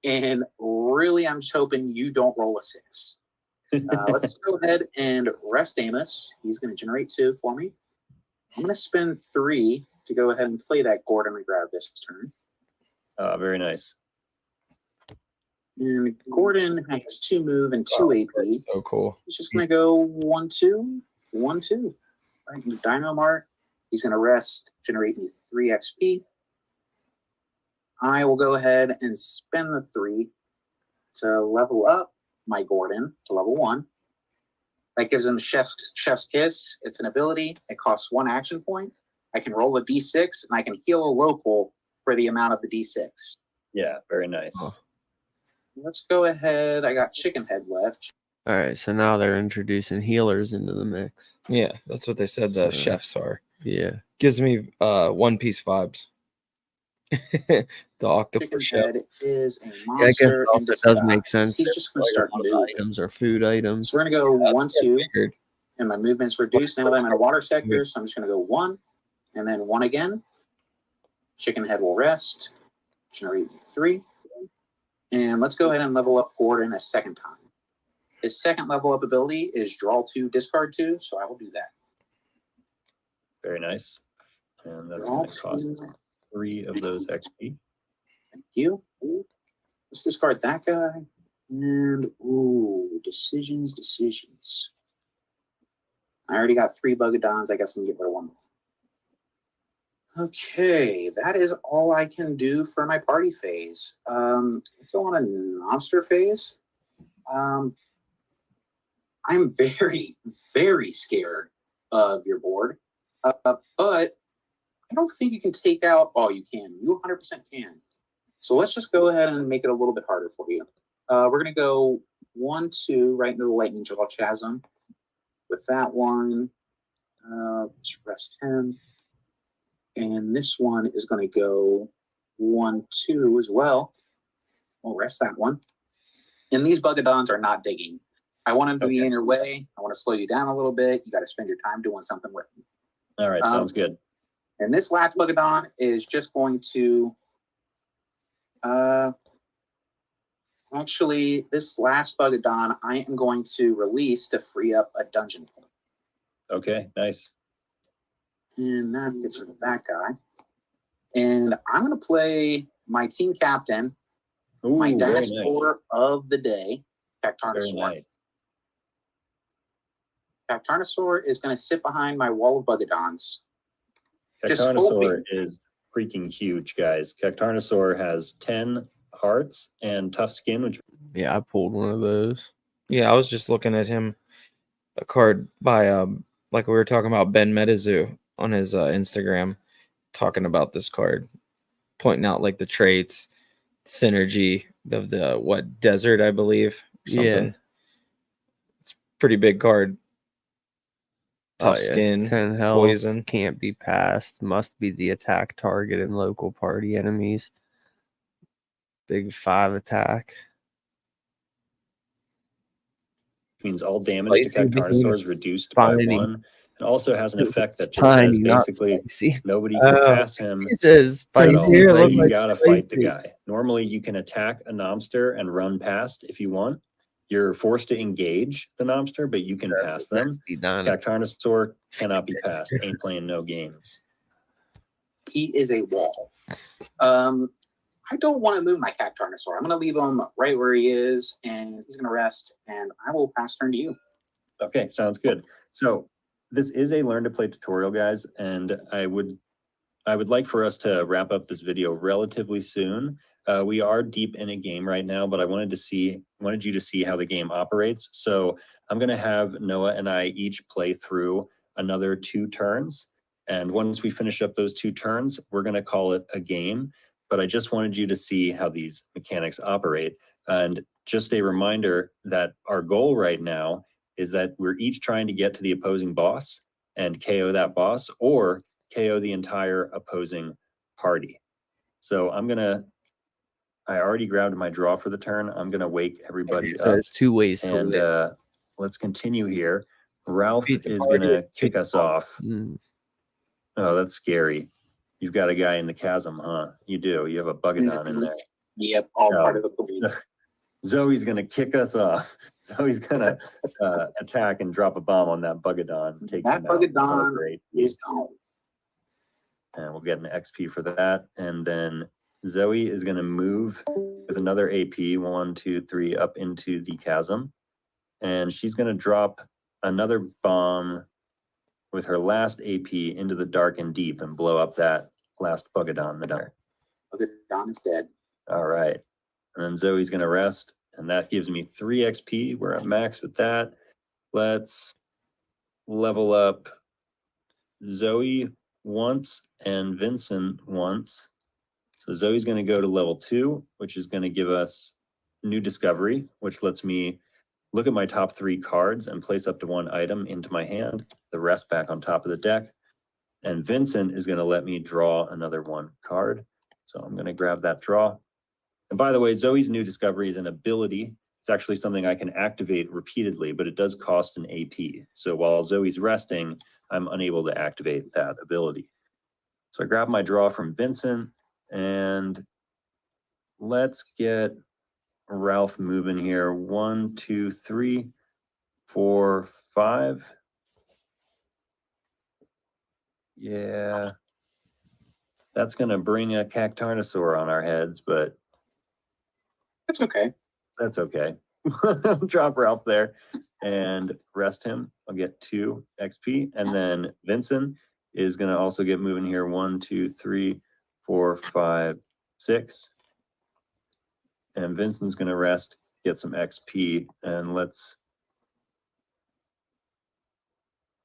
And really, I'm just hoping you don't roll a 6. Let's go ahead and rest Amos. He's gonna generate 2 for me. I'm gonna spend 3 to go ahead and play that Gordon Regrab this turn. Very nice. And Gordon has 2 move and 2 AP. So cool. He's just gonna go 1, 2, 1, 2. Right into Dino Mart. He's gonna rest, generate me 3 XP. I will go ahead and spend the 3 to level up my Gordon to level 1. That gives him Chef's Kiss. It's an ability. It costs 1 action point. I can roll a D6 and I can heal a local for the amount of the D6. Yeah, very nice. Oh. Let's go ahead. I got Chicken Head left. All right, so now they're introducing healers into the mix. Yeah, that's what they said the chefs are. Yeah. Gives me One Piece vibes. The octopus Chicken chef. Head is a Yeah, I guess monster. it also does make sense. He's just going to start Like a lot of moving. items or food items. So we're going to go 1, That's what I 2, figured. and my movement's reduced. Now that I'm in a water sector, so I'm just going to go 1, and then 1 again. Chicken Head will rest. Generate 3. And let's go ahead and level up Gordon a second time. His second level up ability is draw 2, discard 2, so I will do that. Very nice. And that's Draw going to cost 2. 3 of those XP. Thank you. Let's discard that guy. And, decisions. I already got 3 Bugadons. I guess I'm going to get rid of 1 more. Okay, that is all I can do for my party phase. Let's go on a monster phase. I'm very, very scared of your board. But I don't think you can take out. Oh, you can. You 100% can. So let's just go ahead and make it a little bit harder for you. We're going to go 1, 2 right into the Lightning Jaw Chasm. With that one, let's rest him. And this one is going to go 1, 2 as well. We'll rest that one. And these Bugadons are not digging. I want them to be in your way. I want to slow you down a little bit. You got to spend your time doing something with them. All right, sounds good. And this last Bugadon is just going to... actually, this last Bugadon I am going to release to free up a dungeon point. Okay, nice. And that gets rid of that guy. And I'm going to play my team captain, Ooh, my very dinosaur of the day, Very Cactarnosaur. nice. Cactarnosaur is going to sit behind my wall of Bugadons. Just Cactarnosaur hoping. is freaking huge, guys. Cactarnosaur has 10 hearts and tough skin, which Yeah, I pulled one of those. Yeah, I was just looking at him. A card by like we were talking about Ben Medizu on his Instagram, talking about this card, pointing out like the traits, synergy of the desert, I believe, or something. Yeah. It's a pretty big card. Tough Oh, yeah. skin, 10 health, poison. can't be passed, must be the attack target and local party enemies. Big 5 attack. means all damage to Spicy Cactarnosaur is reduced by Tiny. 1. It also has an effect that just Tiny, says not basically spicy. nobody can pass him. It says at spicy. all. Here, So look you like gotta fight the spicy. guy. Normally you can attack a Nomster and run past if you want, You're forced to engage the Nomster, but you can pass them. Cactarnosaur cannot be passed. Ain't playing no games. He is a wall. I don't want to move my Cactarnosaur. I'm going to leave him right where he is, and he's going to rest, and I will pass turn to you. Okay, sounds good. So this is a learn to play tutorial, guys, and I would like for us to wrap up this video relatively soon. We are deep in a game right now, but I wanted you to see how the game operates. So I'm going to have Noah and I each play through another 2 turns. And once we finish up those 2 turns, we're going to call it a game. But I just wanted you to see how these mechanics operate. And just a reminder that our goal right now is that we're each trying to get to the opposing boss and KO that boss, or KO the entire opposing party. So I already grabbed my draw for the turn. I'm gonna wake everybody up. There's 2 ways to and win. let's continue here. Ralph is gonna kick us off. Oh, that's scary. You've got a guy in the chasm, huh? You do. You have a Bugadon in there. Yep, all part of the plan. Zoe's gonna kick us off. Zoe's gonna attack and drop a bomb on that Bugadon. Take that Bugadon is gone. And we'll get an XP for that. And then Zoe is gonna move with another AP, 1, 2, 3, up into the chasm. And she's gonna drop another bomb with her last AP into the dark and deep and blow up that last Bugadon there. Bugadon is dead. All right. And then Zoe's going to rest, and that gives me 3 XP. We're at max with that. Let's level up Zoe once and Vincent once. So Zoe's going to go to level 2, which is going to give us new discovery, which lets me look at my top 3 cards and place up to 1 item into my hand, the rest back on top of the deck. And Vincent is going to let me draw another 1 card. So I'm going to grab that draw. And by the way, Zoe's new discovery is an ability. It's actually something I can activate repeatedly, but it does cost an AP. So while Zoe's resting, I'm unable to activate that ability. So I grab my draw from Vincent, and let's get Ralph moving here. 1, 2, 3, 4, 5. Yeah. That's going to bring a Cactarnosaur on our heads, but that's okay. That's okay. Drop Ralph there and rest him. I'll get 2 XP. And then Vincent is going to also get moving here. 1, 2, 3, 4, 5, 6. And Vincent's going to rest, get some XP. And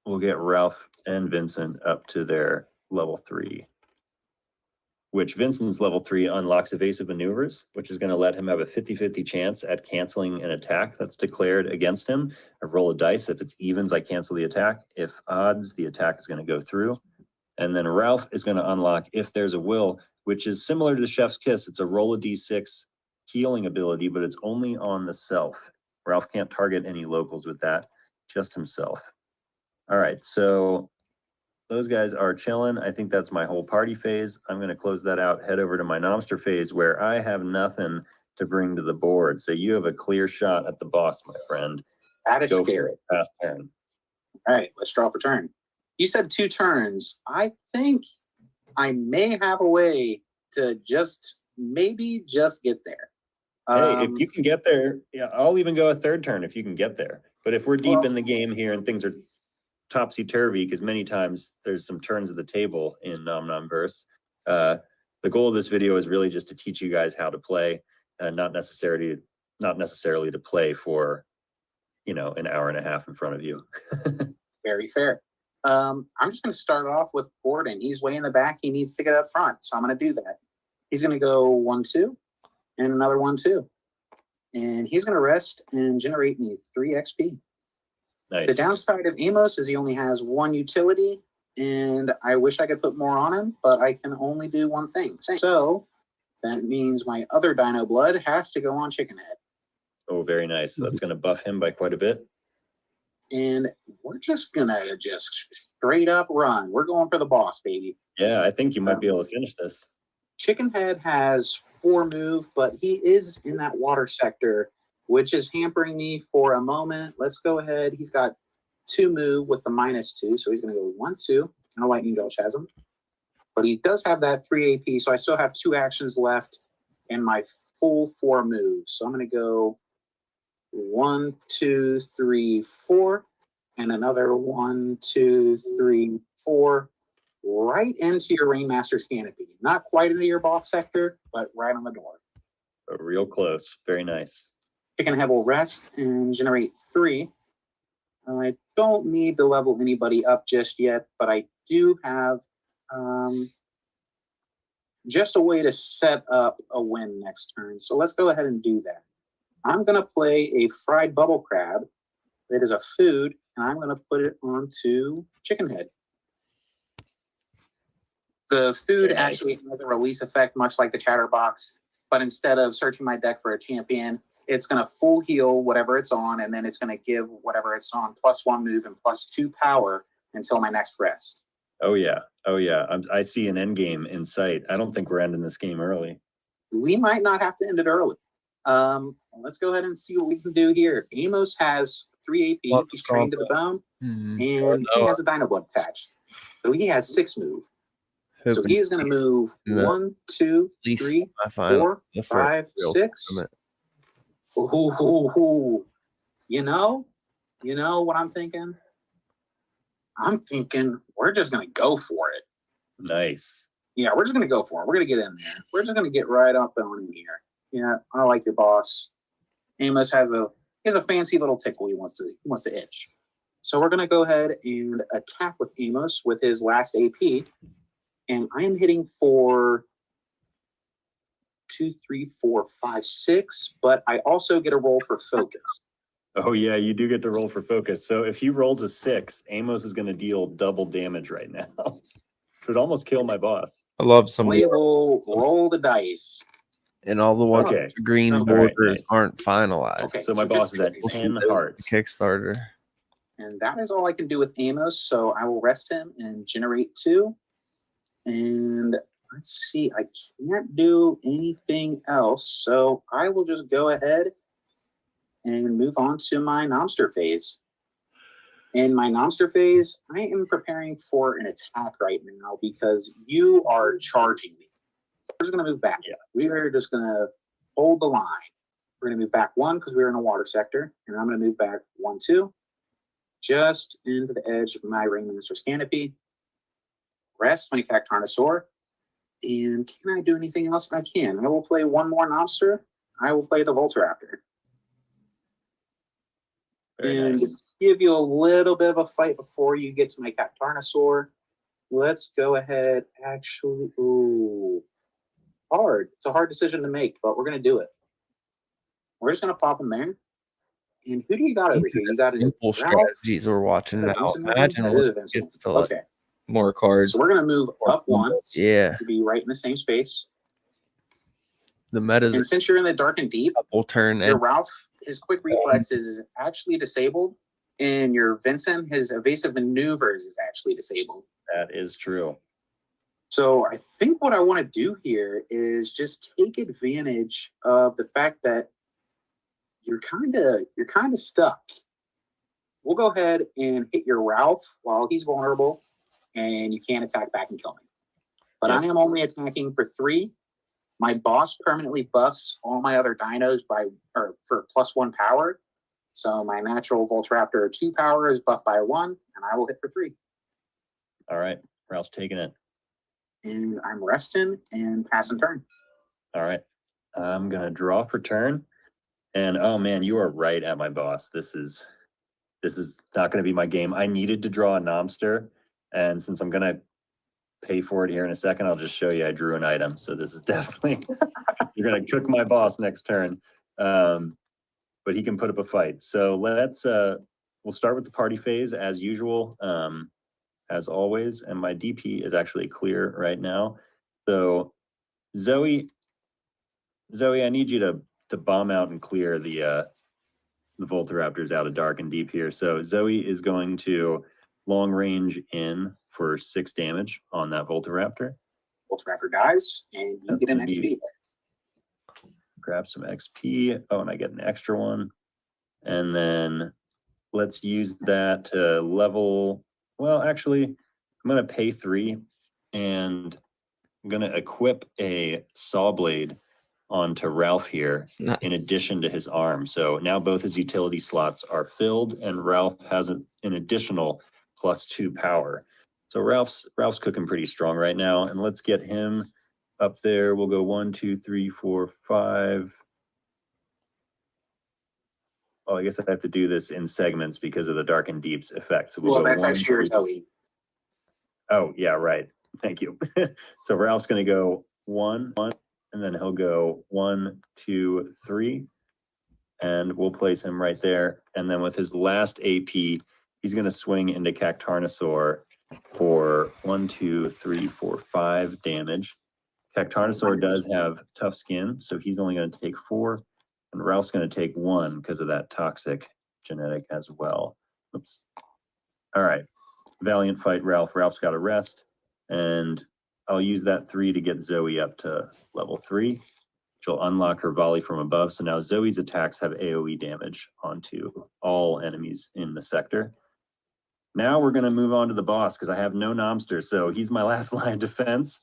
we'll get Ralph and Vincent up to their level 3. Which Vincent's level 3 unlocks evasive maneuvers, which is going to let him have a 50-50 chance at canceling an attack that's declared against him. I roll a dice. If it's evens, I cancel the attack. If odds, the attack is going to go through. And then Ralph is going to unlock If There's a Will, which is similar to Chef's Kiss. It's a roll a d6 healing ability, but it's only on the self. Ralph can't target any locals with that, just himself. All right, so those guys are chilling. I think that's my whole party phase. I'm going to close that out, head over to my Nomster phase where I have nothing to bring to the board. So you have a clear shot at the boss, my friend. That is Go scary. for it. Pass turn. All right, let's draw for turn. You said 2 turns. I think I may have a way to maybe just get there. Hey, if you can get there, yeah, I'll even go a 3rd turn if you can get there. But if we're deep in the game here and things are topsy-turvy, because many times there's some turns of the table in Nom Nom Verse. The goal of this video is really just to teach you guys how to play, not necessarily to play for, an hour and a half in front of you. Very fair. I'm just going to start off with Gordon. He's way in the back. He needs to get up front, so I'm going to do that. He's going to go 1, 2, and another 1, 2. And he's going to rest and generate me 3 XP. Nice. The downside of Emos is he only has 1 utility, and I wish I could put more on him, but I can only do 1 thing. So that means my other Dino Blood has to go on Chicken Head. Oh, very nice. That's going to buff him by quite a bit. And we're just going to straight up run. We're going for the boss, baby. Yeah, I think you might be able to finish this. Chicken Head has 4 move, but he is in that water sector, which is hampering me for a moment. Let's go ahead. He's got 2 move with the -2, so he's going to go 1-2. No Lightning Belch has him. But he does have that 3 AP, so I still have 2 actions left in my full 4 moves. So I'm going to go 1, 2, 3, 4, and another 1, 2, 3, 4, right into your Rainmaster's Canopy. Not quite into your box sector, but right on the door. Real close. Very nice. Chicken Head will rest and generate 3. I don't need to level anybody up just yet, but I do have just a way to set up a win next turn. So let's go ahead and do that. I'm going to play a fried bubble crab that is a food, and I'm going to put it onto Chicken Head. The food actually has a release effect, much like the Chatterbox, but instead of searching my deck for a champion, it's going to full heal whatever it's on, and then it's going to give whatever it's on +1 move and +2 power until my next rest. Oh, yeah. Oh, yeah. I see an end game in sight. I don't think we're ending this game early. We might not have to end it early. Let's go ahead and see what we can do here. Amos has 3 AP. He's trained to the bone, and he has a Dino Blood attached. So he has 6 move. So he is going to move 1, 2, 3, 4, 5, 6. Ooh. You know what I'm thinking? I'm thinking we're just going to go for it. Nice. Yeah, we're just going to go for it. We're going to get in there. We're just going to get right up on in here. Yeah, I like your boss. Amos has a fancy little tickle he wants to itch. So we're going to go ahead and attack with Amos with his last AP. And I am hitting for 2, 3, 4, 5, 6, but I also get a roll for focus. Oh, yeah, you do get to roll for focus. So if he rolls a 6, Amos is going to deal double damage right now. Could almost kill my boss. I love some. We will roll the dice. And all the ones Okay. green So- borders nice. aren't finalized. Okay, So my boss is at just- 10 Those are hearts. the Kickstarter. And that is all I can do with Amos, so I will rest him and generate 2. And let's see, I can't do anything else, so I will just go ahead and move on to my Nomster phase. In my Nomster phase, I am preparing for an attack right now because you are charging me. So we're just going to move back. Yeah. We are just going to hold the line. We're going to move back 1 because we're in a water sector, and I'm going to move back 1, 2, just into the edge of my Rainmaster's Canopy. Rest my Cactarnosaur. And can I do anything else? I can. I will play 1 more Nomster. I will play the Voltoraptor. Very and nice. give you a little bit of a fight before you get to my Cactarnosaur. Let's go ahead. Actually, ooh, hard. It's a hard decision to make, but we're going to do it. We're just going to pop them there. And who do you got over here? You got simple Ralph? strategies we're watching Is that now. Vincent over Imagine there? what It is it Vincent. gets to like. Okay, More cards. so we're going to move up 1 Yeah, to be right in the same space. the meta's And since you're in the dark and deep, will turn your and Ralph, his quick reflex is actually disabled, and your Vincent, his evasive maneuvers is actually disabled. That is true. So I think what I want to do here is just take advantage of the fact that you're kind of stuck. We'll go ahead and hit your Ralph while he's vulnerable, and you can't attack back and kill me. But Yep. I am only attacking for 3. My boss permanently buffs all my other dinos for +1 power. So my natural Voltoraptor 2 power is buffed by 1, and I will hit for 3. All right. Ralph's taking it. And I'm resting and passing turn. All right. I'm going to draw for turn. And oh man, you are right at my boss. This is not going to be my game. I needed to draw a Nomster. And since I'm going to pay for it here in a second, I'll just show you I drew an item. So this is definitely, you're going to cook my boss next turn. But he can put up a fight. So we'll start with the party phase as usual, as always. And my DP is actually clear right now. So Zoe, I need you to bomb out and clear the Voltoraptors out of dark and deep here. So Zoe is going to long range in for 6 damage on that Voltoraptor. Voltoraptor dies, and you That's get an gonna be XP. grab some XP. Oh, and I get an extra one. And then let's use that to level. Well, actually, I'm going to pay 3 and I'm going to equip a saw blade onto Ralph here Nice. in addition to his arm. So now both his utility slots are filled and Ralph has an additional +2 power. So Ralph's cooking pretty strong right now. And let's get him up there. We'll go 1, 2, 3, 4, 5. Oh, I guess I have to do this in segments because of the Dark and Deep's effect. So we'll go that's 1, actually your Zoe. Oh, yeah, right. Thank you. So Ralph's going to go 1, and then he'll go 1, 2, 3, and we'll place him right there. And then with his last AP, he's going to swing into Cactarnosaur for 1, 2, 3, 4, 5 damage. Cactarnosaur does have tough skin, so he's only going to take 4, and Ralph's going to take 1 because of that toxic genetic as well. Oops. All right. Valiant fight, Ralph. Ralph's got a rest, and I'll use that 3 to get Zoe up to level 3, which will unlock her volley from above. So now Zoe's attacks have AoE damage onto all enemies in the sector. Now we're going to move on to the boss because I have no Nomster, so he's my last line of defense.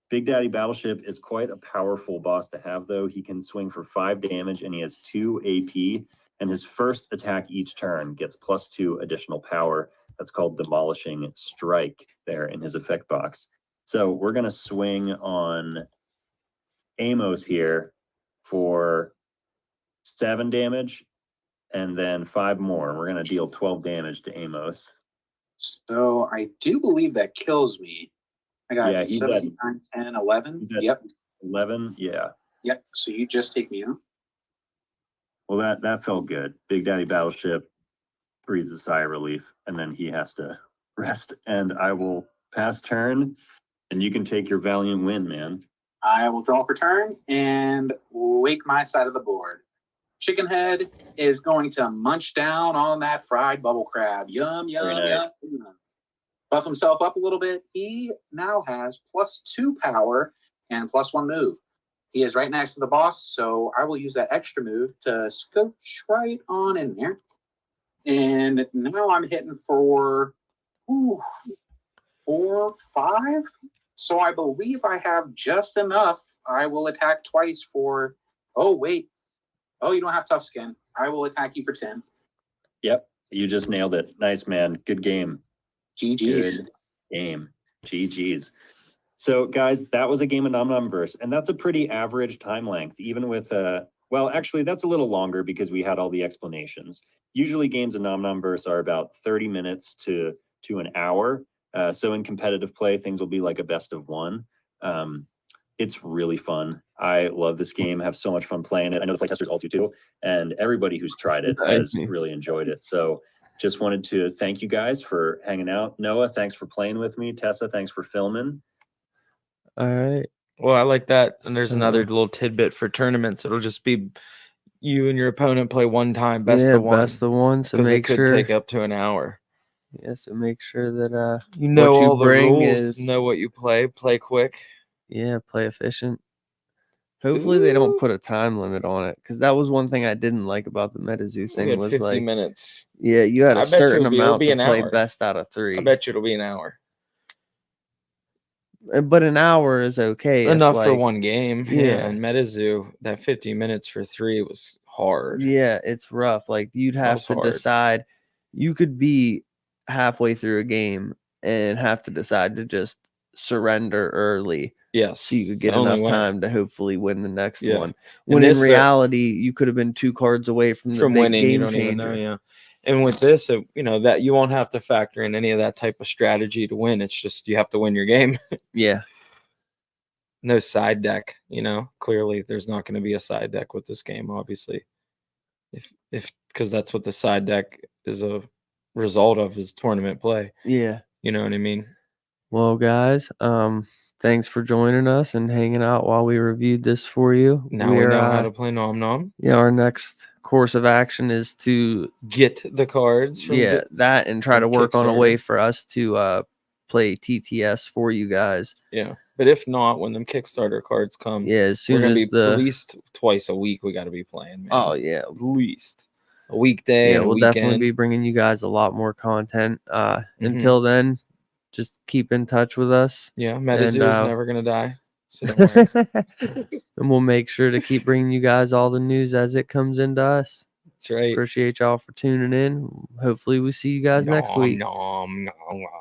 Big Daddy Battleship is quite a powerful boss to have, though. He can swing for 5 damage, and he has 2 AP, and his first attack each turn gets +2 additional power. That's called Demolishing Strike there in his effect box. So we're going to swing on Amos here for 7 damage, and then 5 more. We're going to deal 12 damage to Amos. So I do believe that kills me. I got Yeah, he's 7, 9, 10, 11. Yep. 11, yeah. Yep. So you just take me out. Well, that felt good. Big Daddy Battleship breathes a sigh of relief, and then he has to rest. And I will pass turn, and you can take your valiant win, man. I will draw for turn and wake my side of the board. Chicken Head is going to munch down on that fried bubble crab. Yum, yum, Very nice. yum. Buff himself up a little bit. He now has +2 power and +1 move. He is right next to the boss, so I will use that extra move to scooch right on in there. And now I'm hitting for 4, 5. So I believe I have just enough. I will attack twice for, oh, wait. Oh, you don't have tough skin. I will attack you for 10. Yep, you just nailed it. Nice, man. Good game. GG's. Good game. GG's. So, guys, that was a game of Nom Nom Verse, and that's a pretty average time length, even with, well, actually, that's a little longer because we had all the explanations. Usually games of Nom Nom Verse are about 30 minutes to an hour. So in competitive play, things will be like a best of 1. It's really fun. I love this game, have so much fun playing it. I know the playtesters all do too, and everybody who's tried it has really enjoyed it. So just wanted to thank you guys for hanging out. Noah, thanks for playing with me. Tessa, thanks for filming. All right. Well, I like that. And there's So- another little tidbit for tournaments. It'll just be you and your opponent play one time, best yeah, of 1. best of 1. So Because it make could sure take up to an hour. Yeah, so make sure that You know what you all the bring rules, is know what you play quick. play efficient. Hopefully they don't Ooh. put a time limit on it, because that was one thing I didn't like about the MetaZoo We thing had was 50 like minutes. yeah, you had I a bet you certain it'll be amount to an play hour. best out of 3. I bet you it'll be an hour. But an hour is okay. if, Enough for like, one game. yeah. Yeah. And MetaZoo, that 50 minutes for 3 was hard. Yeah, it's rough. Like you'd have was to hard. decide. You could be halfway through a game and have to decide to just surrender early Yes. so you could it's get the only enough way. time to hopefully win the next Yeah. one. And When in this, reality, you could have been 2 cards away from the big winning, game you don't changer. even know. Yeah. And with this, that you won't have to factor in any of that type of strategy to win. It's just you have to win your game. Yeah. No side deck, clearly there's not going to be a side deck with this game, obviously. If because that's what the side deck is a result of, is tournament play. Yeah. You know what I mean? Well, guys, thanks for joining us and hanging out while we reviewed this for you. Now we know how to play Nom Nom. Yeah, our next course of action is to Get the cards from that and try to from work on a way Kickstarter. for us to play TTS for you guys. Yeah, but if not, when them Kickstarter cards come, Yeah, as we're soon gonna as be at least twice a week. We got to be playing. Man. Oh yeah, at least a weekday. yeah, and a we'll weekend. definitely be bringing you guys a lot more content. Mm-hmm. Until then, just keep in touch with us. Yeah, MetaZoo is never gonna die. So don't worry. And we'll make sure to keep bringing you guys all the news as it comes into us. That's right. Appreciate y'all for tuning in. Hopefully we see you guys next week. Nom, nom.